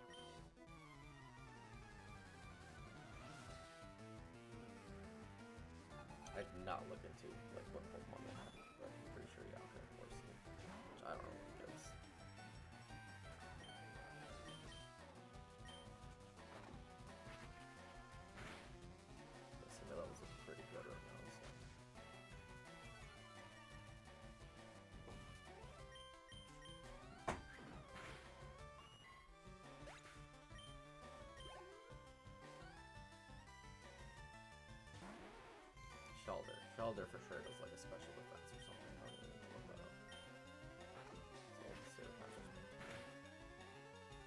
I did not look into like what Pokemon they have, but I'm pretty sure yeah, okay, of course. Which I don't know what it is. Some levels are pretty good right now, so. Shelder for sure does like a special defense or something. I don't even need to look that up. So we'll just stay with Master Splinter.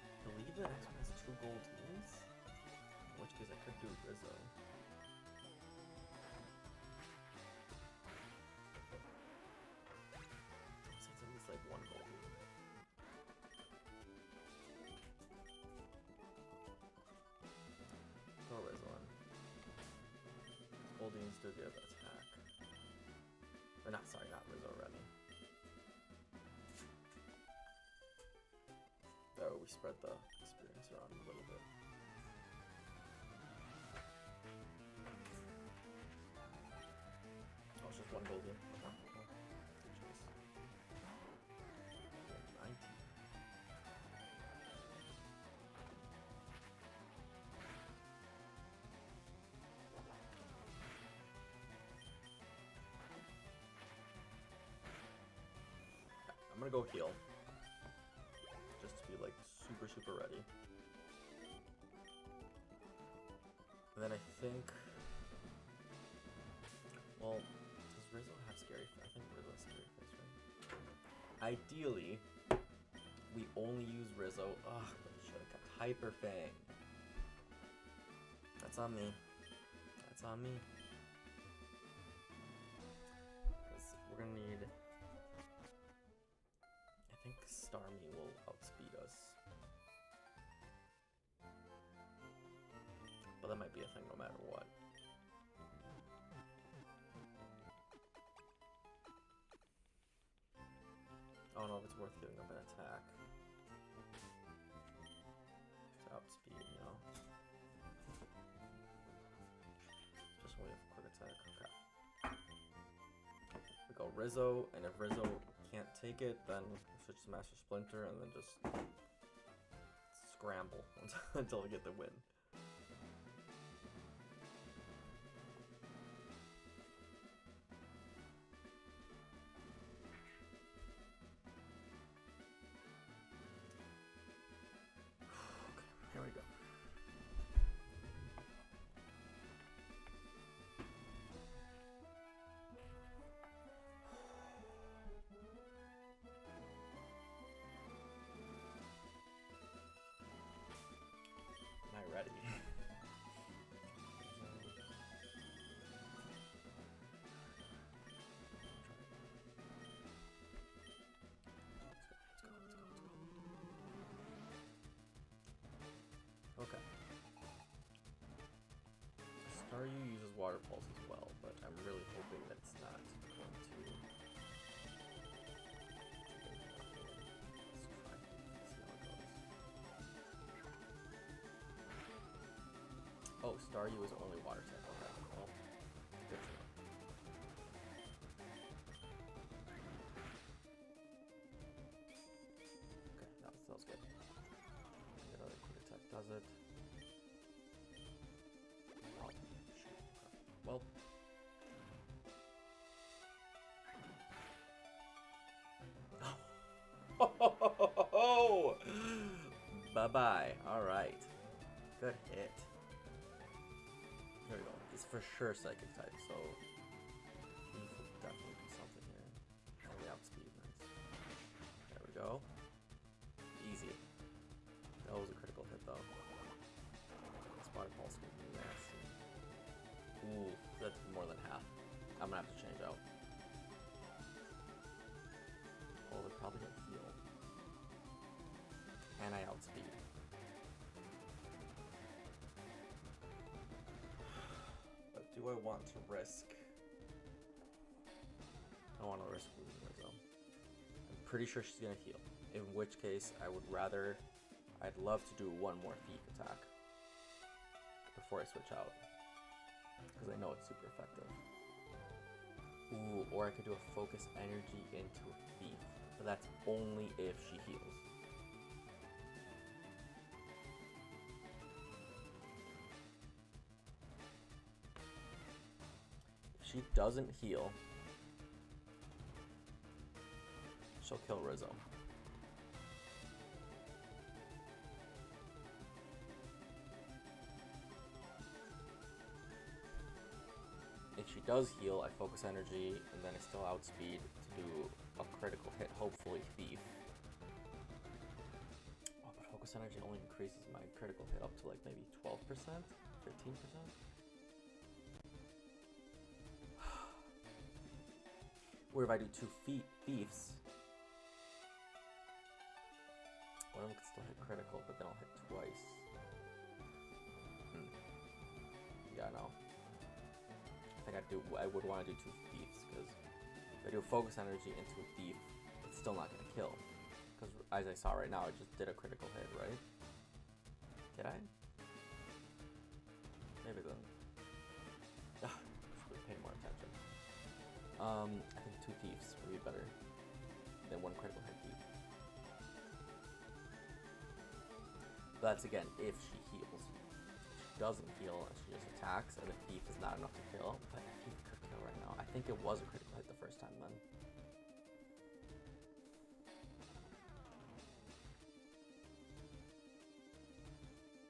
I believe the next one has 2 Goldeens, in which case I could do Rizzo. Since at least like 1 Goldeen. Throw Rizzo in. Goldeens do give attack. Or not, sorry, not Rizzo already. Oh, we spread the experience around a little bit. Oh, it's just 1 Goldeen. Okay, cool. Good choice. 19. I'm gonna go heal, just to be like super ready. And then I think, well, does Rizzo have Scary Face? I think Rizzo has Scary Face, right? Ideally, we only use Rizzo. Ugh, but I should have kept Hyper Fang. That's on me. That's on me. Because we're gonna need. I think Starmie will outspeed us. But that might be a thing no matter what. I don't know if it's worth giving up an attack to outspeed, you know? Just when we have quick attack. Okay. We go Rizzo, and if Rizzo can't take it, then switch to Master Splinter and then just scramble until we get the win. Okay, here we go. Water Pulse as well, but I'm really hoping that it's not going to... Let's try. See how it goes. Oh, Staryu is only Water type. Okay, well, good to know. Okay, that was good. And another quick attack does it. Oh, shoot. Well. Oh! Bye-bye. Alright. Good hit. Here we go. He's for sure Psychic type, so he will definitely do something here. Only outspeed, nice. There we go. Easy. That was a critical hit though. Spotted Pulse would be nasty. Ooh, that's more than half. I'm gonna have to change out. Oh, they're probably gonna heal. And I outspeed. But do I want to risk? I don't want to risk losing Rizzo. I'm pretty sure she's gonna heal. In which case, I would rather... I'd love to do one more Thief attack before I switch out. Because I know it's super effective. Ooh, or I could do a Focus Energy into a Thief. But that's only if she heals. If she doesn't heal, she'll kill Rizzo. If she does heal, I Focus Energy, and then I still outspeed to do a critical hit, hopefully Thief. Oh, but Focus Energy only increases my critical hit up to like maybe 12%? 15%? What if I do two Thieves? One of them can still hit critical, but then I'll hit twice. Yeah, no. I would want to do two Thieves, because if I do a Focus Energy into a Thief, it's still not going to kill. Because as I saw right now, I just did a critical hit, right? Did I? Maybe then. Should pay more attention. I think two Thieves would be better than one critical hit Thief. But that's again if she heals. Doesn't heal and she just attacks, and the Thief is not enough to kill, but the Thief could kill right now. I think it was a critical hit the first time then.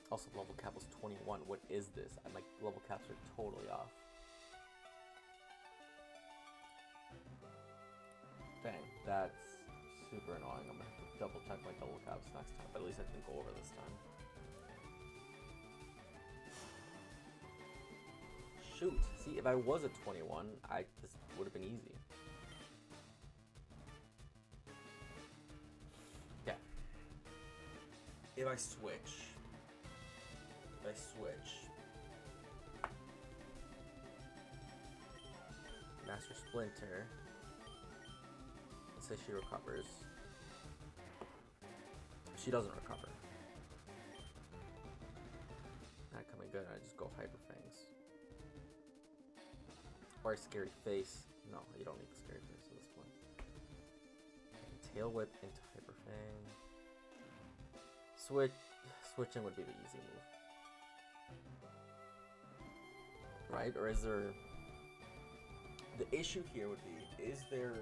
Also, level cap was 21. What is this? I'm like, level caps are totally off. Dang, that's super annoying. I'm gonna have to double check my double caps next time, but at least I can go over this time. Shoot, see, if I was a 21, this would have been easy. Yeah. If I switch, Master Splinter, let's say she recovers. She doesn't recover. Not coming good, I just go Hyper Fangs. Or Scary Face. No, you don't need Scary Face at this point. Tail Whip into Hyper Fang. Switching would be the easy move. Right? Or is there... The issue here would be, is there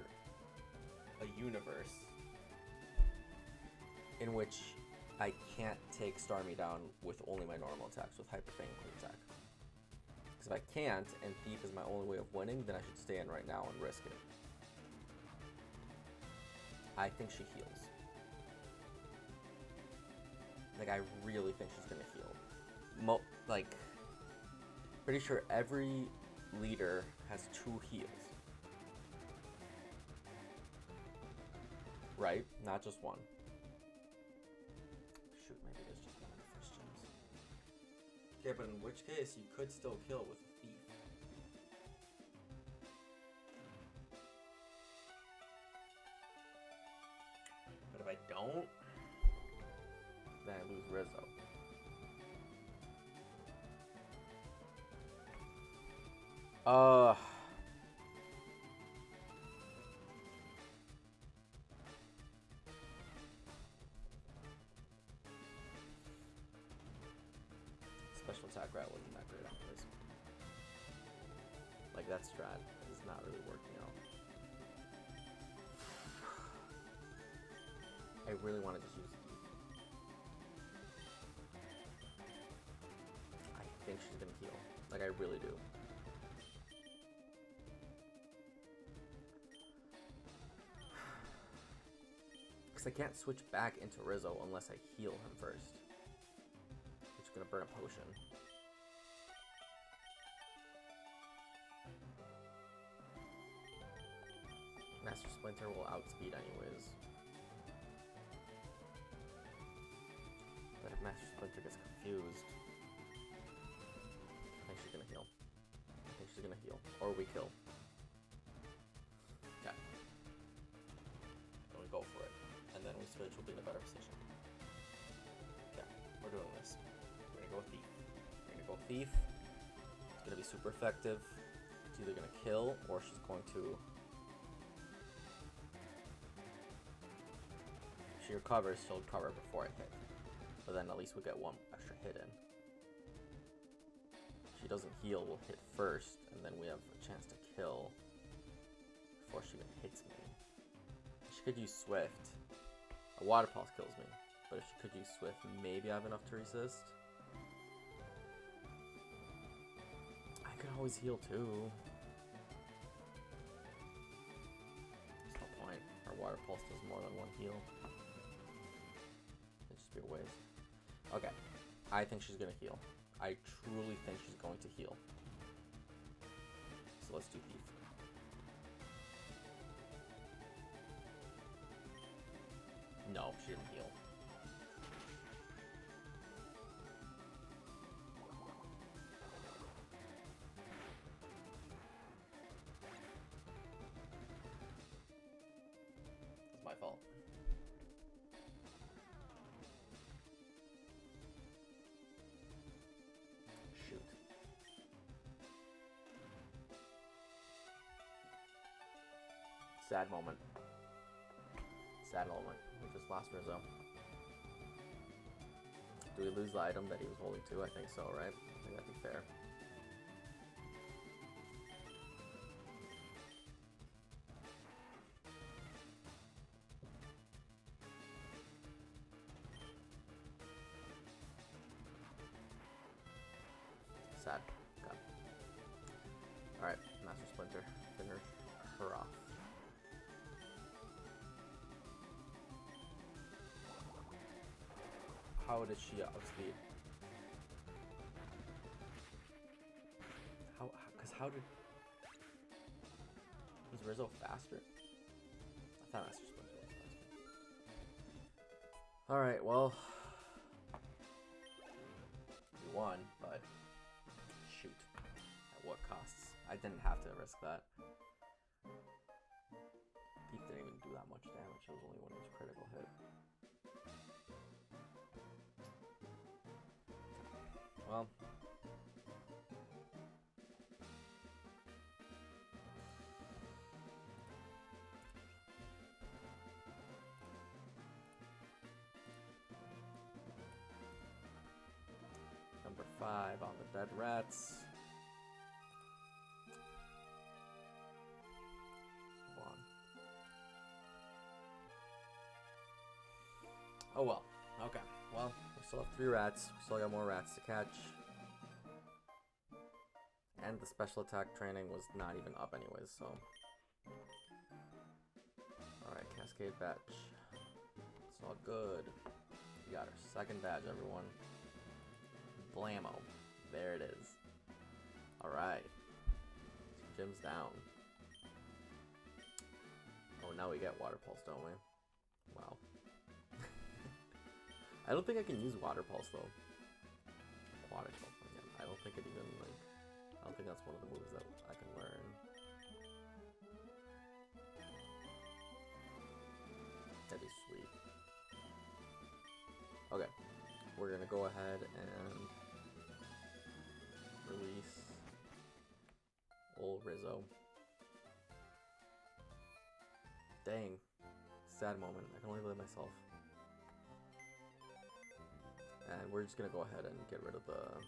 a universe in which I can't take Starmie down with only my normal attacks, with Hyper Fang and Quick Attack? If I can't, and Thief is my only way of winning, then I should stay in right now and risk it. I think she heals. Like, I really think she's gonna heal. Pretty sure every leader has 2 heals. Right? Not just one. Shoot, maybe there's just one of the first gens. Okay, but in which case, you could still kill with a Thief. Uh, Special attack rat wasn't that great anyways. Like, that strat is not really working out. I really want to just use Deep. I think she's gonna heal. Like, I really do. Because I can't switch back into Rizzo unless I heal him first. Which is gonna burn a potion. Master Splinter will outspeed anyways. But if Master Splinter gets confused, I think she's gonna heal. I think she's gonna heal. Or we kill. Okay. Then we go for it. And then we switch, we'll be in a better position. Okay, we're doing this. We're gonna go with Thief. We're gonna go Thief. It's gonna be super effective. It's either gonna kill or she's going to... If she recovers, she'll recover before I hit. But then at least we'll get one extra hit in. If she doesn't heal, we'll hit first, and then we have a chance to kill before she even hits me. She could use Swift. A Water Pulse kills me, but if she could use Swift, maybe I have enough to resist. I could always heal too. There's no point. Our Water Pulse does more than one heal. It'd just be a waste. Okay, I think she's gonna heal. I truly think she's going to heal. So let's do Thief. No, she didn't heal. It's my fault. Shoot. Sad moment. Sad moment. We just lost Rizzo. Do we lose the item that he was holding too? I think so, right? I think that'd be fair. Sad. Okay. Alright, Master Splinter. Finish her off. How did she outspeed? How did... Was Rizzo faster? I thought Master Splinter was faster. Alright, well... We won, but... Shoot. At what costs? I didn't have to risk that. Deep didn't even do that much damage. It was only one of his critical hit. Well, number 5 on the dead rats. Come on. Oh well. Okay. Well, we still have 3 rats. We still got more rats to catch. And the special attack training was not even up anyways, so... Alright, Cascade badge. It's all good. We got our second badge, everyone. Blammo. There it is. Alright. Gym's down. Oh, now we get Water Pulse, don't we? Wow. I don't think I can use Water Pulse, though. Water Pulse again. I don't think it even, like... I don't think that's one of the moves that I can learn. That'd be sweet. Okay. We're gonna go ahead and... release Rizzo. Dang. Sad moment. I can only blame myself. And we're just gonna go ahead and get rid of the...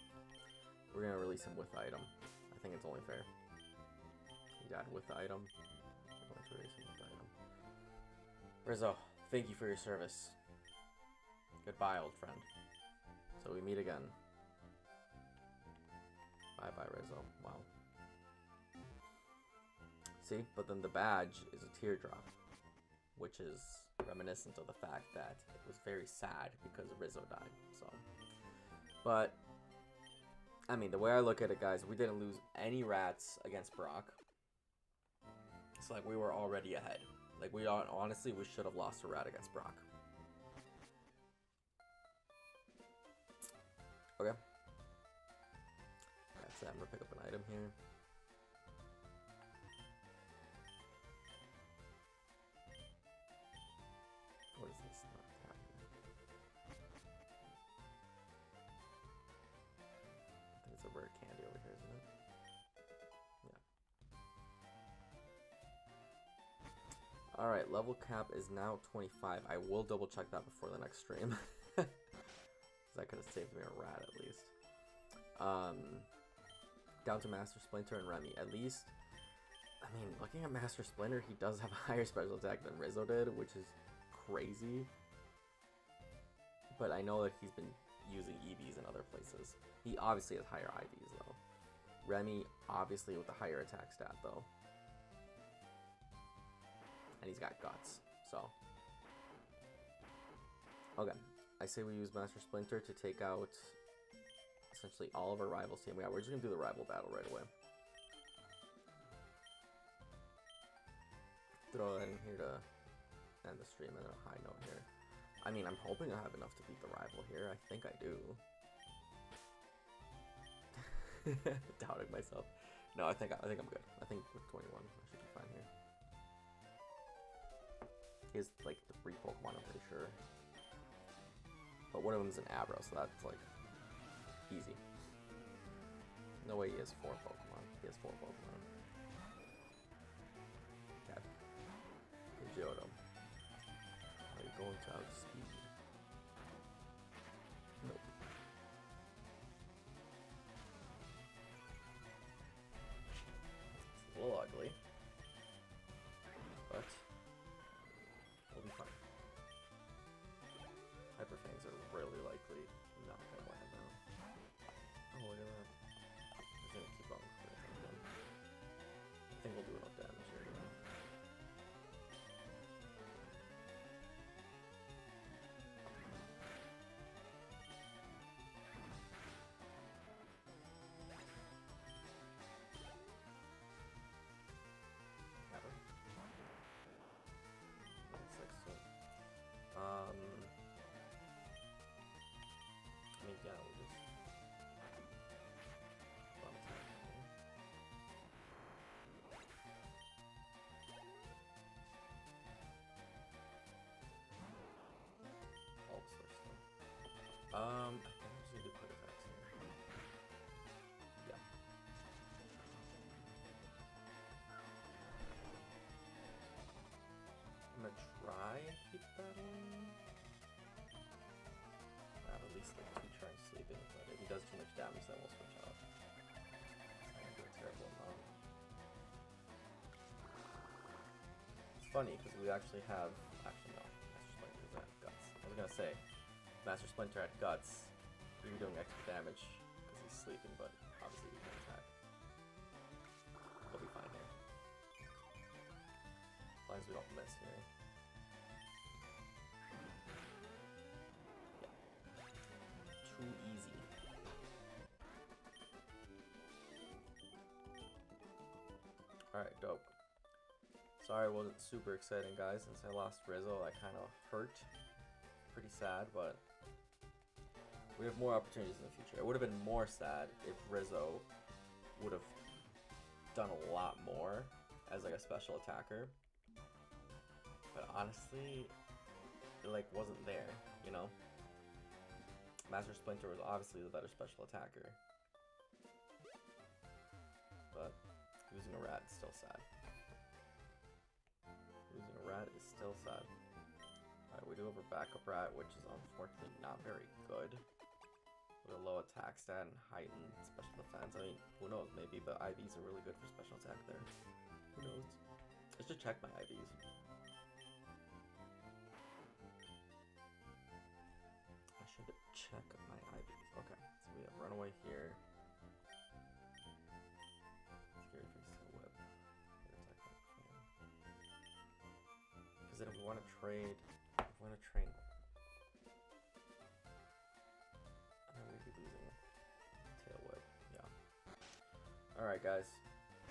We're gonna release him with the item. I think it's only fair. He died with the item. We're going to release him with the item. Rizzo, thank you for your service. Goodbye, old friend. So we meet again. Bye-bye, Rizzo. Wow. See? But then the badge is a teardrop, which is reminiscent of the fact that it was very sad because Rizzo died. So, but I mean, the way I look at it, guys, we didn't lose any rats against Brock. It's like we were already ahead. Like, we honestly, we should have lost a rat against Brock. Okay. That's it. I'm gonna pick up an item here. What is this? Not attacking. I think it's a rare candy over here, isn't it? Yeah. Alright, level cap is now 25. I will double check that before the next stream. Because that could have saved me a rat at least. Down to Master Splinter and Remy. At least, I mean, looking at Master Splinter, he does have a higher special attack than Rizzo did, which is crazy. But I know that he's been using EVs in other places. He obviously has higher IVs though. Remy obviously with a higher attack stat though. And he's got guts, so. Okay, I say we use Master Splinter to take out essentially all of our rivals team. Yeah, we're just gonna do the rival battle right away. Throw that in here to end the stream and then a high note here. I mean, I'm hoping I have enough to beat the rival here. I think I do. Doubting myself. No, I think I'm good. I think with 21, I should be fine here. He has like 3 Pokemon, I'm pretty sure. But one of them is an Abra, so that's like easy. No way he has 4 Pokemon. He has 4 Pokemon. Okay. Johto. Are you going to outspeed? Nope. It's a little ugly. But we'll be fine. Hyper Fangs are really likely not gonna win now. Oh, look at that. He's gonna keep on with it. I think we'll do enough damage here. I mean, yeah, we'll just bump attack. Alt switch though. I think I'm just gonna do quick attacks here. Yeah. I'm gonna try and keep that one. At least like 2 turns sleeping, but if he does too much damage, then we'll switch off. It's not gonna do a terrible amount. It's funny because we actually have. Actually, no. Master Splinter doesn't have guts. I was gonna say, Master Splinter had guts. He was doing extra damage because he's sleeping, but obviously we can attack. We'll be fine here. As long as we don't miss here. Too easy. Alright, dope. Sorry it wasn't super exciting, guys. Since I lost Rizzo, that kind of hurt. Pretty sad, but we have more opportunities in the future. It would have been more sad if Rizzo would have done a lot more as like a special attacker. But honestly, it like wasn't there, you know? Master Splinter was obviously the better special attacker. But Losing a rat is still sad. Losing a rat is still sad. Alright, we do have a backup rat, which is unfortunately not very good. With a low attack stat and heightened special defense. I mean, who knows, maybe, but IVs are really good for special attack there. Who knows? I should check my IVs. I should check my IVs. Okay, so we have Runaway here. Scary Face to Whip. Because then if we want to trade, and then we'd be losing Tail Whip. Yeah. Alright, guys.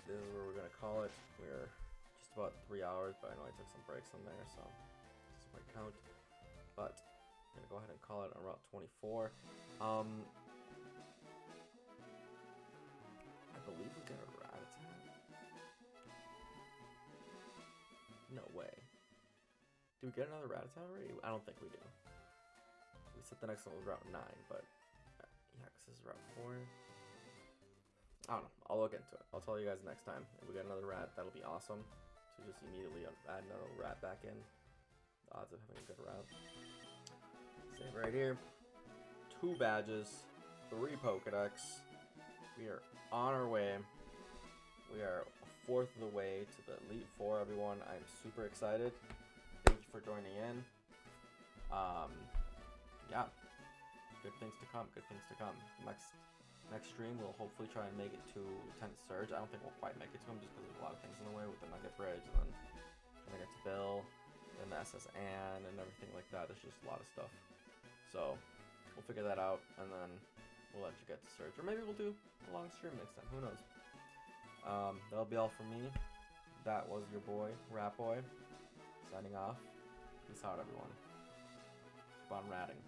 This is where we're going to call it. We're just about 3 hours, but I know I took some breaks on there, so it doesn't quite count. But I'm going to go ahead and call it on Route 24. I believe we got a rat attack. No way. Do we get another rat attack already? I don't think we do. We said the next one was Route 9, but yeah, because this is Route 4. I don't know. I'll look into it. I'll tell you guys next time. If we get another rat, that'll be awesome. So just immediately add another rat back in. The odds of having a good route. Save right here. 2 badges. 3 Pokedex. We are on our way. We are a fourth of the way to the Elite Four, everyone. I'm super excited. Thank you for joining in. Yeah. Good things to come. Good things to come. Next stream, we'll hopefully try and make it to Lieutenant Surge. I don't think we'll quite make it to him just because there's a lot of things in the way with the Nugget Bridge and then trying to get to Bill and the SS Ann and everything like that. There's just a lot of stuff. So we'll figure that out and then we'll let you get to Surge. Or maybe we'll do a long stream next time. Who knows? That'll be all from me. That was your boy, Rat Boy, signing off. Peace out, everyone. Keep on ratting.